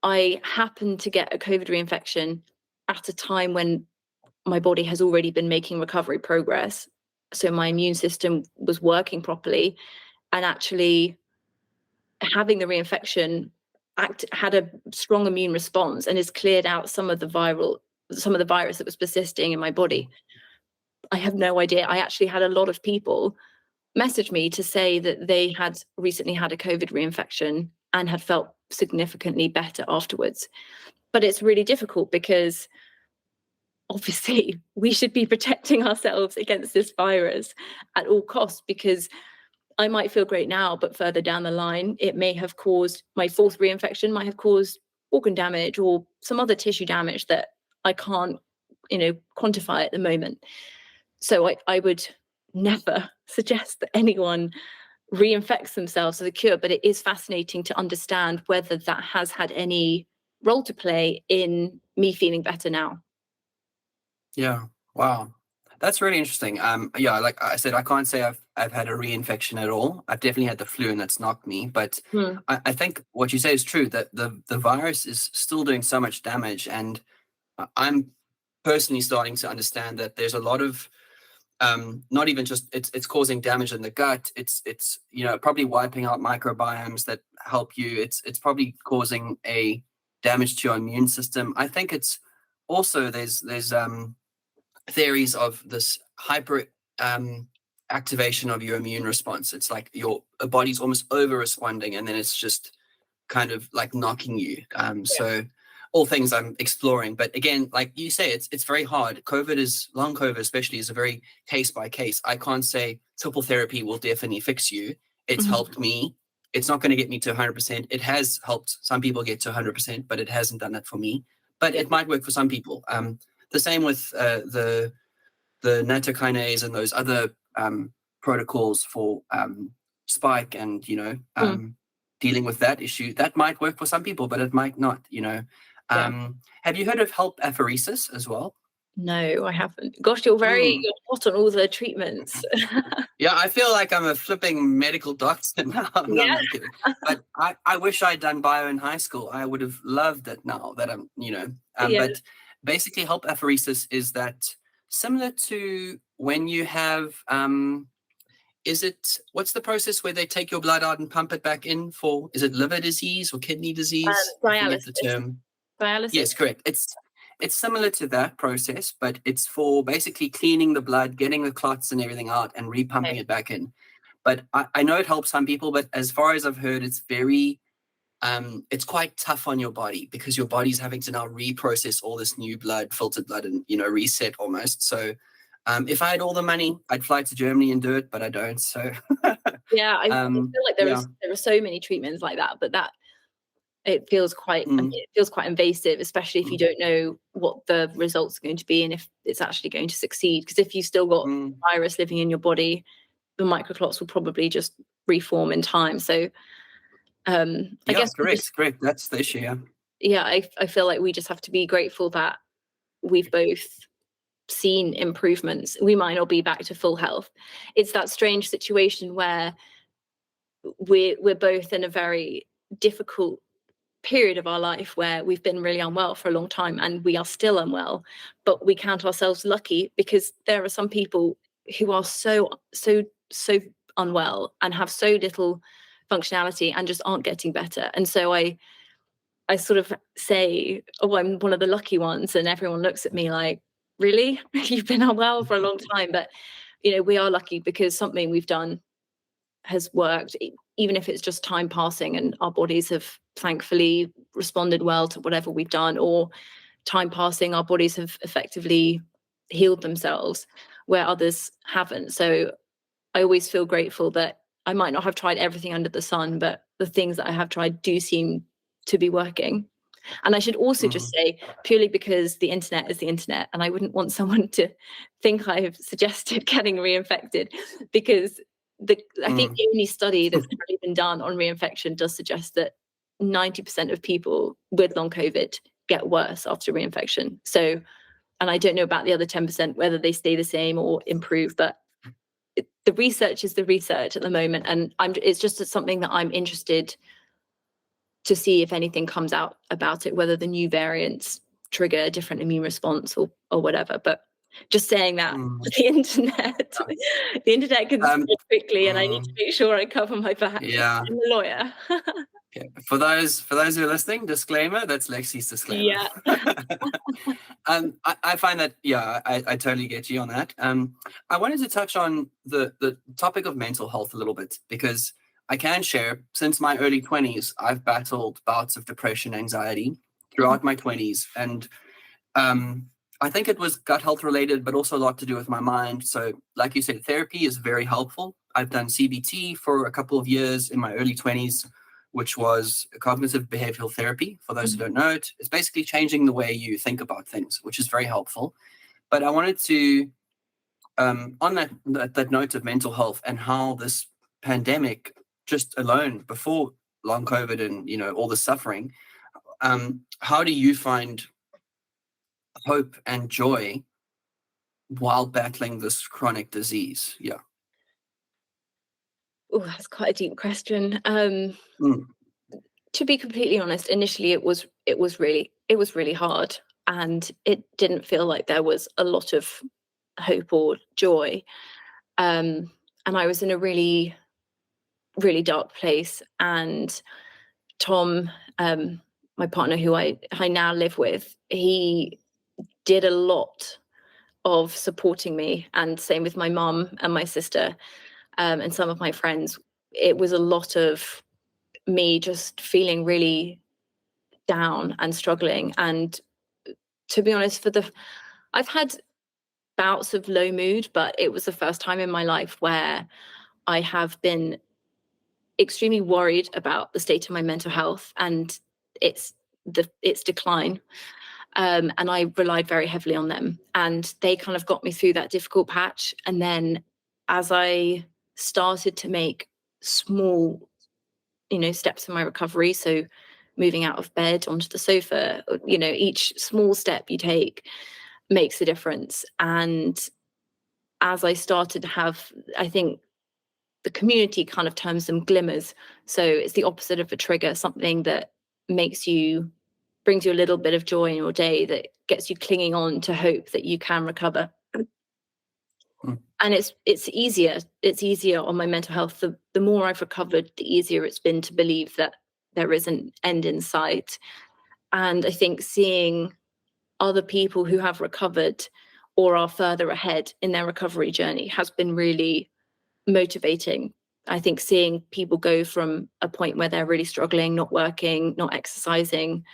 I happened to get a COVID reinfection at a time when my body has already been making recovery progress. So my immune system was working properly, and actually having the reinfection had a strong immune response and has cleared out some of the virus that was persisting in my body. I have no idea. I actually had a lot of people message me to say that they had recently had a COVID reinfection and had felt significantly better afterwards. But it's really difficult because obviously we should be protecting ourselves against this virus at all costs, because I might feel great now, but further down the line, it may have caused, my fourth reinfection might have caused organ damage or some other tissue damage that I can't, quantify at the moment. So I would never suggest that anyone reinfects themselves with a cure, but it is fascinating to understand whether that has had any role to play in me feeling better now. Yeah. Wow. That's really interesting. Yeah, like I said, I can't say I've had a reinfection at all. I've definitely had the flu, and that's knocked me. But I think what you say is true, that the virus is still doing so much damage, and I'm personally starting to understand that there's a lot of not even just it's causing damage in the gut. It's probably wiping out microbiomes that help you. It's probably causing a damage to your immune system. I think it's also there's theories of this hyper activation of your immune response. It's like your body's almost over responding, and then it's just kind of like knocking you. So all things I'm exploring, but again, like you say, it's very hard. Long COVID especially is a very case by case. I can't say triple therapy will definitely fix you. It's helped me. It's not going to get me to 100%. It has helped some people get to 100%, but it hasn't done that for me. But it might work for some people. The same with the nattokinase and those other protocols for spike and dealing with that issue. That might work for some people, but it might not. Have you heard of help apheresis as well? No, I haven't. Gosh, you're hot on all the treatments. Yeah, I feel like I'm a flipping medical doctor now. No, I'm not kidding. But I wish I'd done bio in high school. I would have loved it now that I'm, but basically help apheresis is that similar to when you have, what's the process where they take your blood out and pump it back in for, is it liver disease or kidney disease? I forget the term. Dialysis? Yes, correct. It's similar to that process, but it's for basically cleaning the blood, getting the clots and everything out, and repumping it back in. But I know it helps some people, but as far as I've heard, it's very, it's quite tough on your body, because your body's having to now reprocess all this new blood, filtered blood, and reset almost. So if I had all the money, I'd fly to Germany and do it, but I don't. So yeah, I feel like there are so many treatments like that, but it feels quite invasive, especially if you don't know what the results are going to be and if it's actually going to succeed. Because if you've still got virus living in your body, the microclots will probably just reform in time. So I guess correct. That's the issue. Yeah, I feel like we just have to be grateful that we've both seen improvements. We might not be back to full health. It's that strange situation where we're both in a very difficult period of our life where we've been really unwell for a long time, and we are still unwell, but we count ourselves lucky, because there are some people who are so unwell and have so little functionality and just aren't getting better. And so I sort of say, oh, I'm one of the lucky ones, and everyone looks at me like, really? You've been unwell for a long time. But we are lucky because something we've done has worked, even if it's just time passing and our bodies have thankfully responded well to whatever we've done, or time passing, our bodies have effectively healed themselves where others haven't. So I always feel grateful that I might not have tried everything under the sun, but the things that I have tried do seem to be working. And I should also just say, purely because the internet is the internet, and I wouldn't want someone to think I've suggested getting reinfected, because I think the only study that's currently been done on reinfection does suggest that 90% of people with long COVID get worse after reinfection. So, and I don't know about the other 10%, whether they stay the same or improve, but the research is the research at the moment. And it's just something that I'm interested to see if anything comes out about it, whether the new variants trigger a different immune response or whatever. But just saying that the internet can spread quickly, and I need to make sure I cover my back. Yeah, I'm a lawyer. Okay. For those who are listening, disclaimer, that's Lexi's disclaimer. Yeah. I find that, I totally get you on that. I wanted to touch on the topic of mental health a little bit, because I can share, since my early 20s, I've battled bouts of depression, anxiety throughout my 20s. And I think it was gut health related, but also a lot to do with my mind. So, like you said, therapy is very helpful. I've done CBT for a couple of years in my early 20s, which was cognitive behavioral therapy. For those who don't know it, it's basically changing the way you think about things, which is very helpful. But I wanted to, on that note of mental health and how this pandemic, just alone before long COVID and all the suffering, how do you find hope and joy while battling this chronic disease? Yeah. Oh, that's quite a deep question. Mm. To be completely honest, initially it was really hard, and it didn't feel like there was a lot of hope or joy. And I was in a really, really dark place. And Tom, my partner, who I now live with, he did a lot of supporting me, and same with my mum and my sister, and some of my friends. It was a lot of me just feeling really down and struggling. And to be honest, I've had bouts of low mood, but it was the first time in my life where I have been extremely worried about the state of my mental health and its decline. And I relied very heavily on them, and they kind of got me through that difficult patch. And then as I started to make small, steps in my recovery, so moving out of bed onto the sofa, each small step you take makes a difference. And as I started to have, I think the community kind of terms them glimmers. So it's the opposite of a trigger, something that brings you a little bit of joy in your day, that gets you clinging on to hope that you can recover. And it's easier on my mental health. The more I've recovered, the easier it's been to believe that there is an end in sight. And I think seeing other people who have recovered or are further ahead in their recovery journey has been really motivating. I think seeing people go from a point where they're really struggling, not working, not exercising,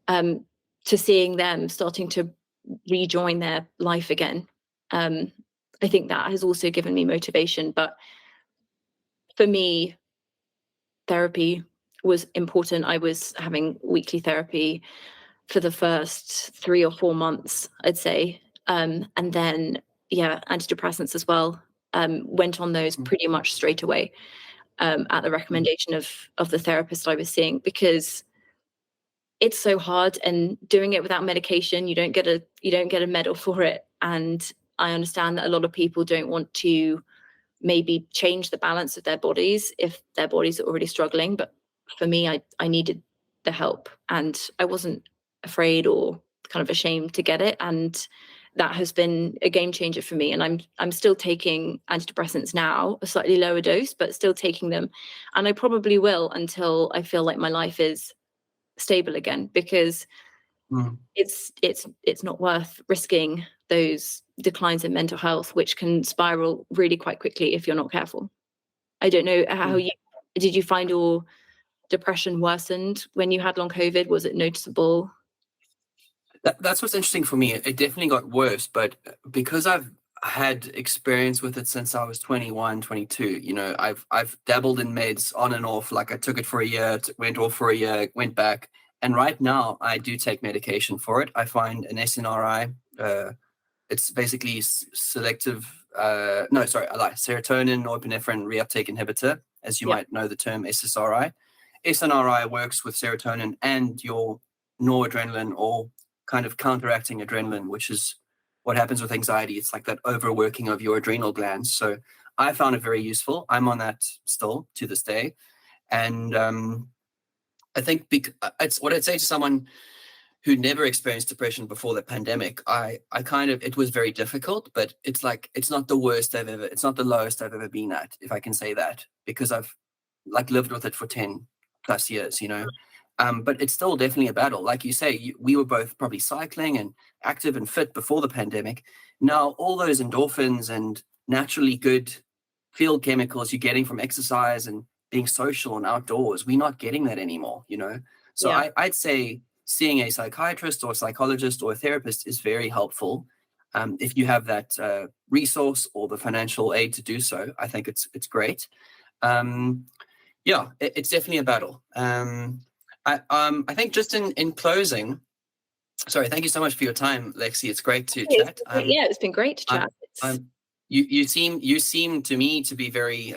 to seeing them starting to rejoin their life again. I think that has also given me motivation. But for me, therapy was important. I was having weekly therapy for the first 3 or 4 months, I'd say. And then, antidepressants as well. Went on those pretty much straight away, at the recommendation of the therapist I was seeing, because it's so hard, and doing it without medication, you don't get a medal for it. And I understand that a lot of people don't want to maybe change the balance of their bodies if their bodies are already struggling. But for me, I needed the help, and I wasn't afraid or kind of ashamed to get it. And that has been a game changer for me. And I'm still taking antidepressants now, a slightly lower dose, but still taking them. And I probably will until I feel like my life is stable again, because it's not worth risking those declines in mental health, which can spiral really quite quickly if you're not careful. I don't know how did you find your depression worsened when you had long COVID? Was it noticeable? That's what's interesting for me. It definitely got worse, but because I've had experience with it since I was 21, 22, I've dabbled in meds on and off. Like I took it for a year, went off for a year, went back. And right now I do take medication for it. I find an SNRI, it's basically selective, no, sorry, I lie, serotonin norepinephrine reuptake inhibitor, as you might know the term SSRI. SNRI works with serotonin and your noradrenaline, or kind of counteracting adrenaline, which is what happens with anxiety. It's like that overworking of your adrenal glands. So I found it very useful. I'm on that still to this day. And I think it's what I'd say to someone who never experienced depression before the pandemic. It was very difficult, but it's not the worst it's not the lowest I've ever been at, if I can say that, because I've lived with it for 10 plus years, but it's still definitely a battle. Like you say, we were both probably cycling and active and fit before the pandemic. Now, all those endorphins and naturally good field chemicals you're getting from exercise and being social and outdoors, we're not getting that anymore, So I'd say seeing a psychiatrist or a psychologist or a therapist is very helpful. If you have that resource or the financial aid to do so, I think it's great. It's definitely a battle. I think just in closing, sorry, thank you so much for your time, Lexi. It's great to chat. It's been great to chat. You seem to me to be very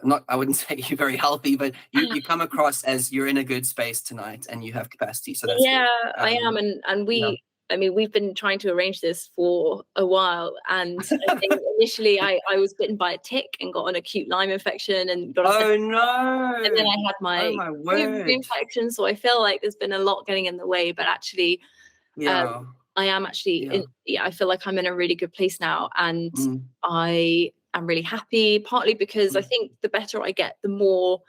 not, I wouldn't say you're very healthy, but you come across as you're in a good space tonight and you have capacity. So that's good. I am, and we. I mean, we've been trying to arrange this for a while, and I think initially I was bitten by a tick and got an acute Lyme infection and got no! And then I had my infection, so I feel like there's been a lot getting in the way. But actually, I am actually, I feel like I'm in a really good place now, and I am really happy. Partly because I think the better I get, the more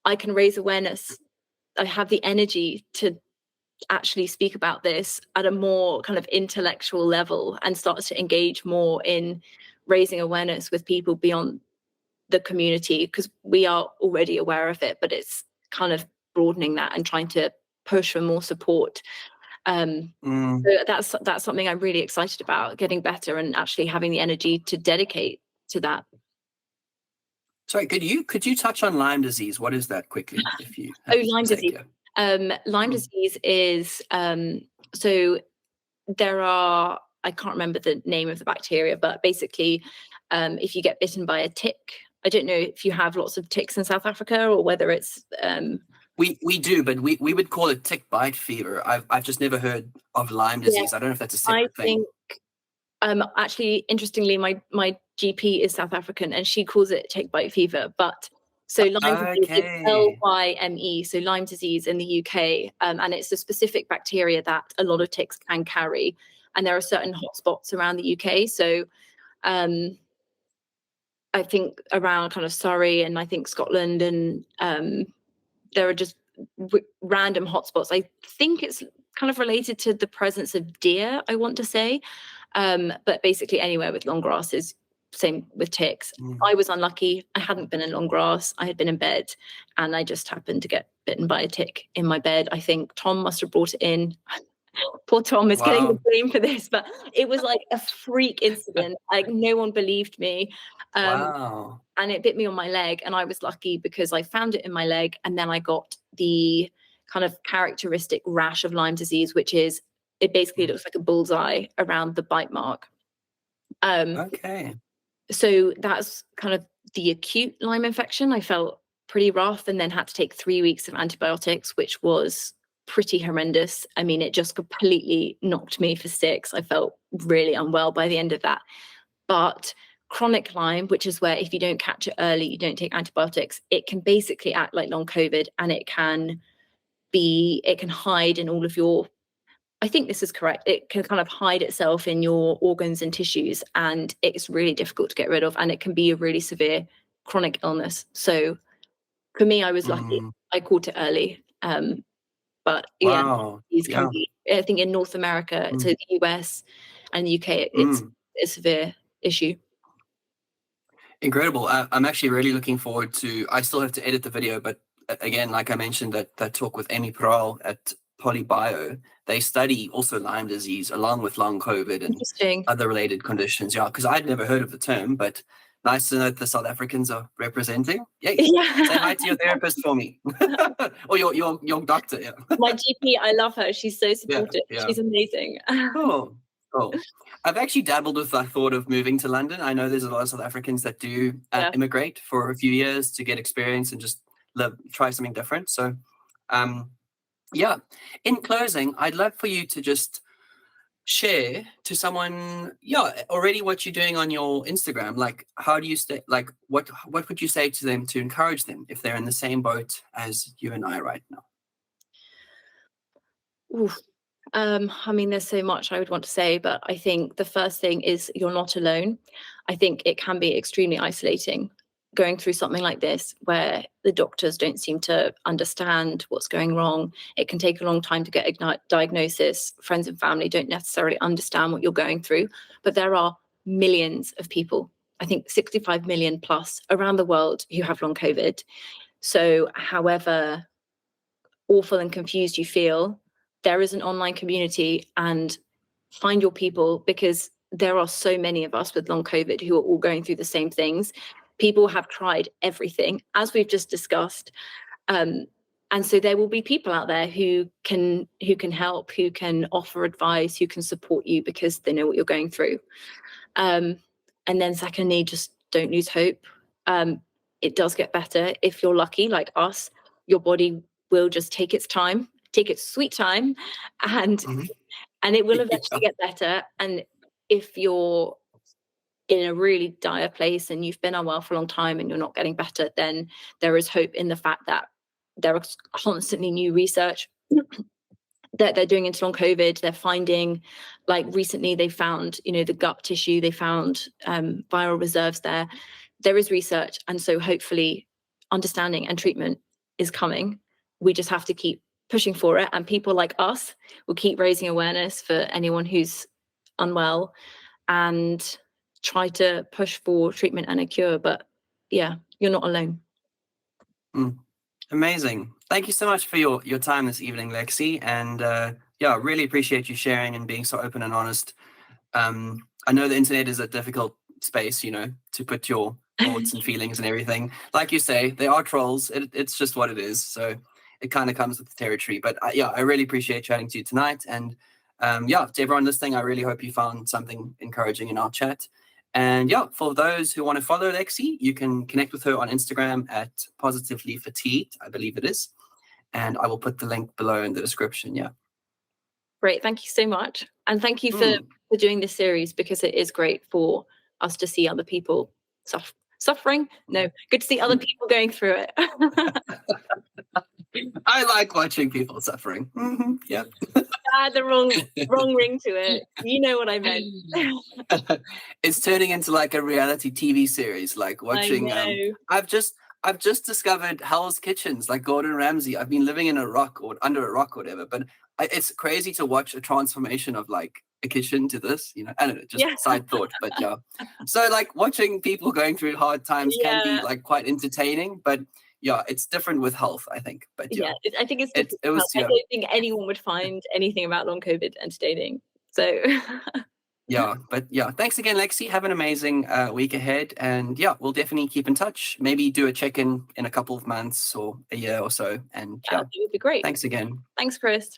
I can raise awareness. I have the energy to actually speak about this at a more kind of intellectual level and start to engage more in raising awareness with people beyond the community, because we are already aware of it, but it's kind of broadening that and trying to push for more support. So that's something I'm really excited about, getting better and actually having the energy to dedicate to that. Sorry, could you touch on Lyme disease? What is that quickly, if you Lyme disease. Lyme disease is so there are, I can't remember the name of the bacteria, but basically if you get bitten by a tick, I don't know if you have lots of ticks in South Africa or whether it's we do, but we would call it tick bite fever. I've just never heard of Lyme disease. I don't know if that's a separate thing. Actually, interestingly, my GP is South African and she calls it tick bite fever, but so Lyme disease is Lyme, so Lyme disease in the UK, and it's a specific bacteria that a lot of ticks can carry, and there are certain hotspots around the UK. So I think around kind of Surrey and I think Scotland, and there are just random hotspots. I think it's kind of related to the presence of deer, I want to say, but basically anywhere with long grass is same with ticks. I was unlucky. I hadn't been in long grass. I had been in bed and I just happened to get bitten by a tick in my bed. I think Tom must have brought it in. Poor Tom is getting the blame for this, but it was like a freak incident. Like no one believed me. And it bit me on my leg, and I was lucky because I found it in my leg, and then I got the kind of characteristic rash of Lyme disease, which is it basically looks like a bullseye around the bite mark. So that's kind of the acute Lyme infection. I felt pretty rough and then had to take 3 weeks of antibiotics, which was pretty horrendous. I mean, it just completely knocked me for 6. I felt really unwell by the end of that. But chronic Lyme, which is where if you don't catch it early, you don't take antibiotics, it can basically act like long COVID, and it can hide in all of your, I think this is correct, it can kind of hide itself in your organs and tissues, and it's really difficult to get rid of, and it can be a really severe chronic illness. So for me, I was lucky. I caught it early. But these can be, I think in North America, so the US and the UK, it's a severe issue. Incredible. I'm actually really looking forward to, I still have to edit the video, but again, like I mentioned, that talk with Amy Peral at Polybio, they study also Lyme disease along with long COVID and other related conditions. Yeah, because I'd never heard of the term, but nice to know that the South Africans are representing. Yay. Say hi to your therapist for me. Or your doctor. Yeah. My GP, I love her. She's so supportive. She's amazing. Cool. I've actually dabbled with the thought of moving to London. I know there's a lot of South Africans that do immigrate for a few years to get experience and just try something different. So, in closing, I'd love for you to just share to someone, already what you're doing on your Instagram. Like, how do you like, what would you say to them to encourage them if they're in the same boat as you and I right now? I mean, there's so much I would want to say, but I think the first thing is you're not alone. I think it can be extremely isolating going through something like this where the doctors don't seem to understand what's going wrong. It can take a long time to get a diagnosis. Friends and family don't necessarily understand what you're going through, but there are millions of people, I think 65 million plus around the world, who have long COVID. So however awful and confused you feel, there is an online community, and find your people, because there are so many of us with long COVID who are all going through the same things. People have tried everything, as we've just discussed. And so there will be people out there who can help, who can offer advice, who can support you because they know what you're going through. And then secondly, just don't lose hope. It does get better. If you're lucky, like us, your body will just take its time, take its sweet time, and it will eventually get better. And if you're in a really dire place and you've been unwell for a long time and you're not getting better, then there is hope in the fact that there is constantly new research that they're doing into long COVID. They're finding, like recently they found, the gut tissue, they found viral reserves there. There is research. And so hopefully understanding and treatment is coming. We just have to keep pushing for it. And people like us will keep raising awareness for anyone who's unwell and try to push for treatment and a cure. But yeah, you're not alone. Amazing. Thank you so much for your time this evening, Lexi. And really appreciate you sharing and being so open and honest. I know the internet is a difficult space, to put your thoughts and feelings and everything. Like you say, they are trolls. It's just what it is. So it kind of comes with the territory. But I really appreciate chatting to you tonight. And to everyone listening, I really hope you found something encouraging in our chat. And for those who want to follow Lexi, you can connect with her on Instagram at Positively Fatigued, I believe it is. And I will put the link below in the description. Yeah. Great. Thank you so much. And thank you for doing this series, because it is great for us to see other people suffering. No, good to see other people going through it. I like watching people suffering. Yeah. I had the wrong ring to it. You know what I meant. It's turning into like a reality TV series, like watching. I've just discovered Hell's Kitchens, like Gordon Ramsay. I've been living in a rock or under a rock or whatever, but it's crazy to watch a transformation of like a kitchen to this. I don't know, just side thought, but yeah. So like watching people going through hard times can be like quite entertaining, but yeah, it's different with health, I think. But I think it's different. I don't think anyone would find anything about long COVID entertaining. So thanks again, Lexi. Have an amazing week ahead, and we'll definitely keep in touch. Maybe do a check-in in a couple of months or a year or so. And that would be great. Thanks again. Thanks, Chris.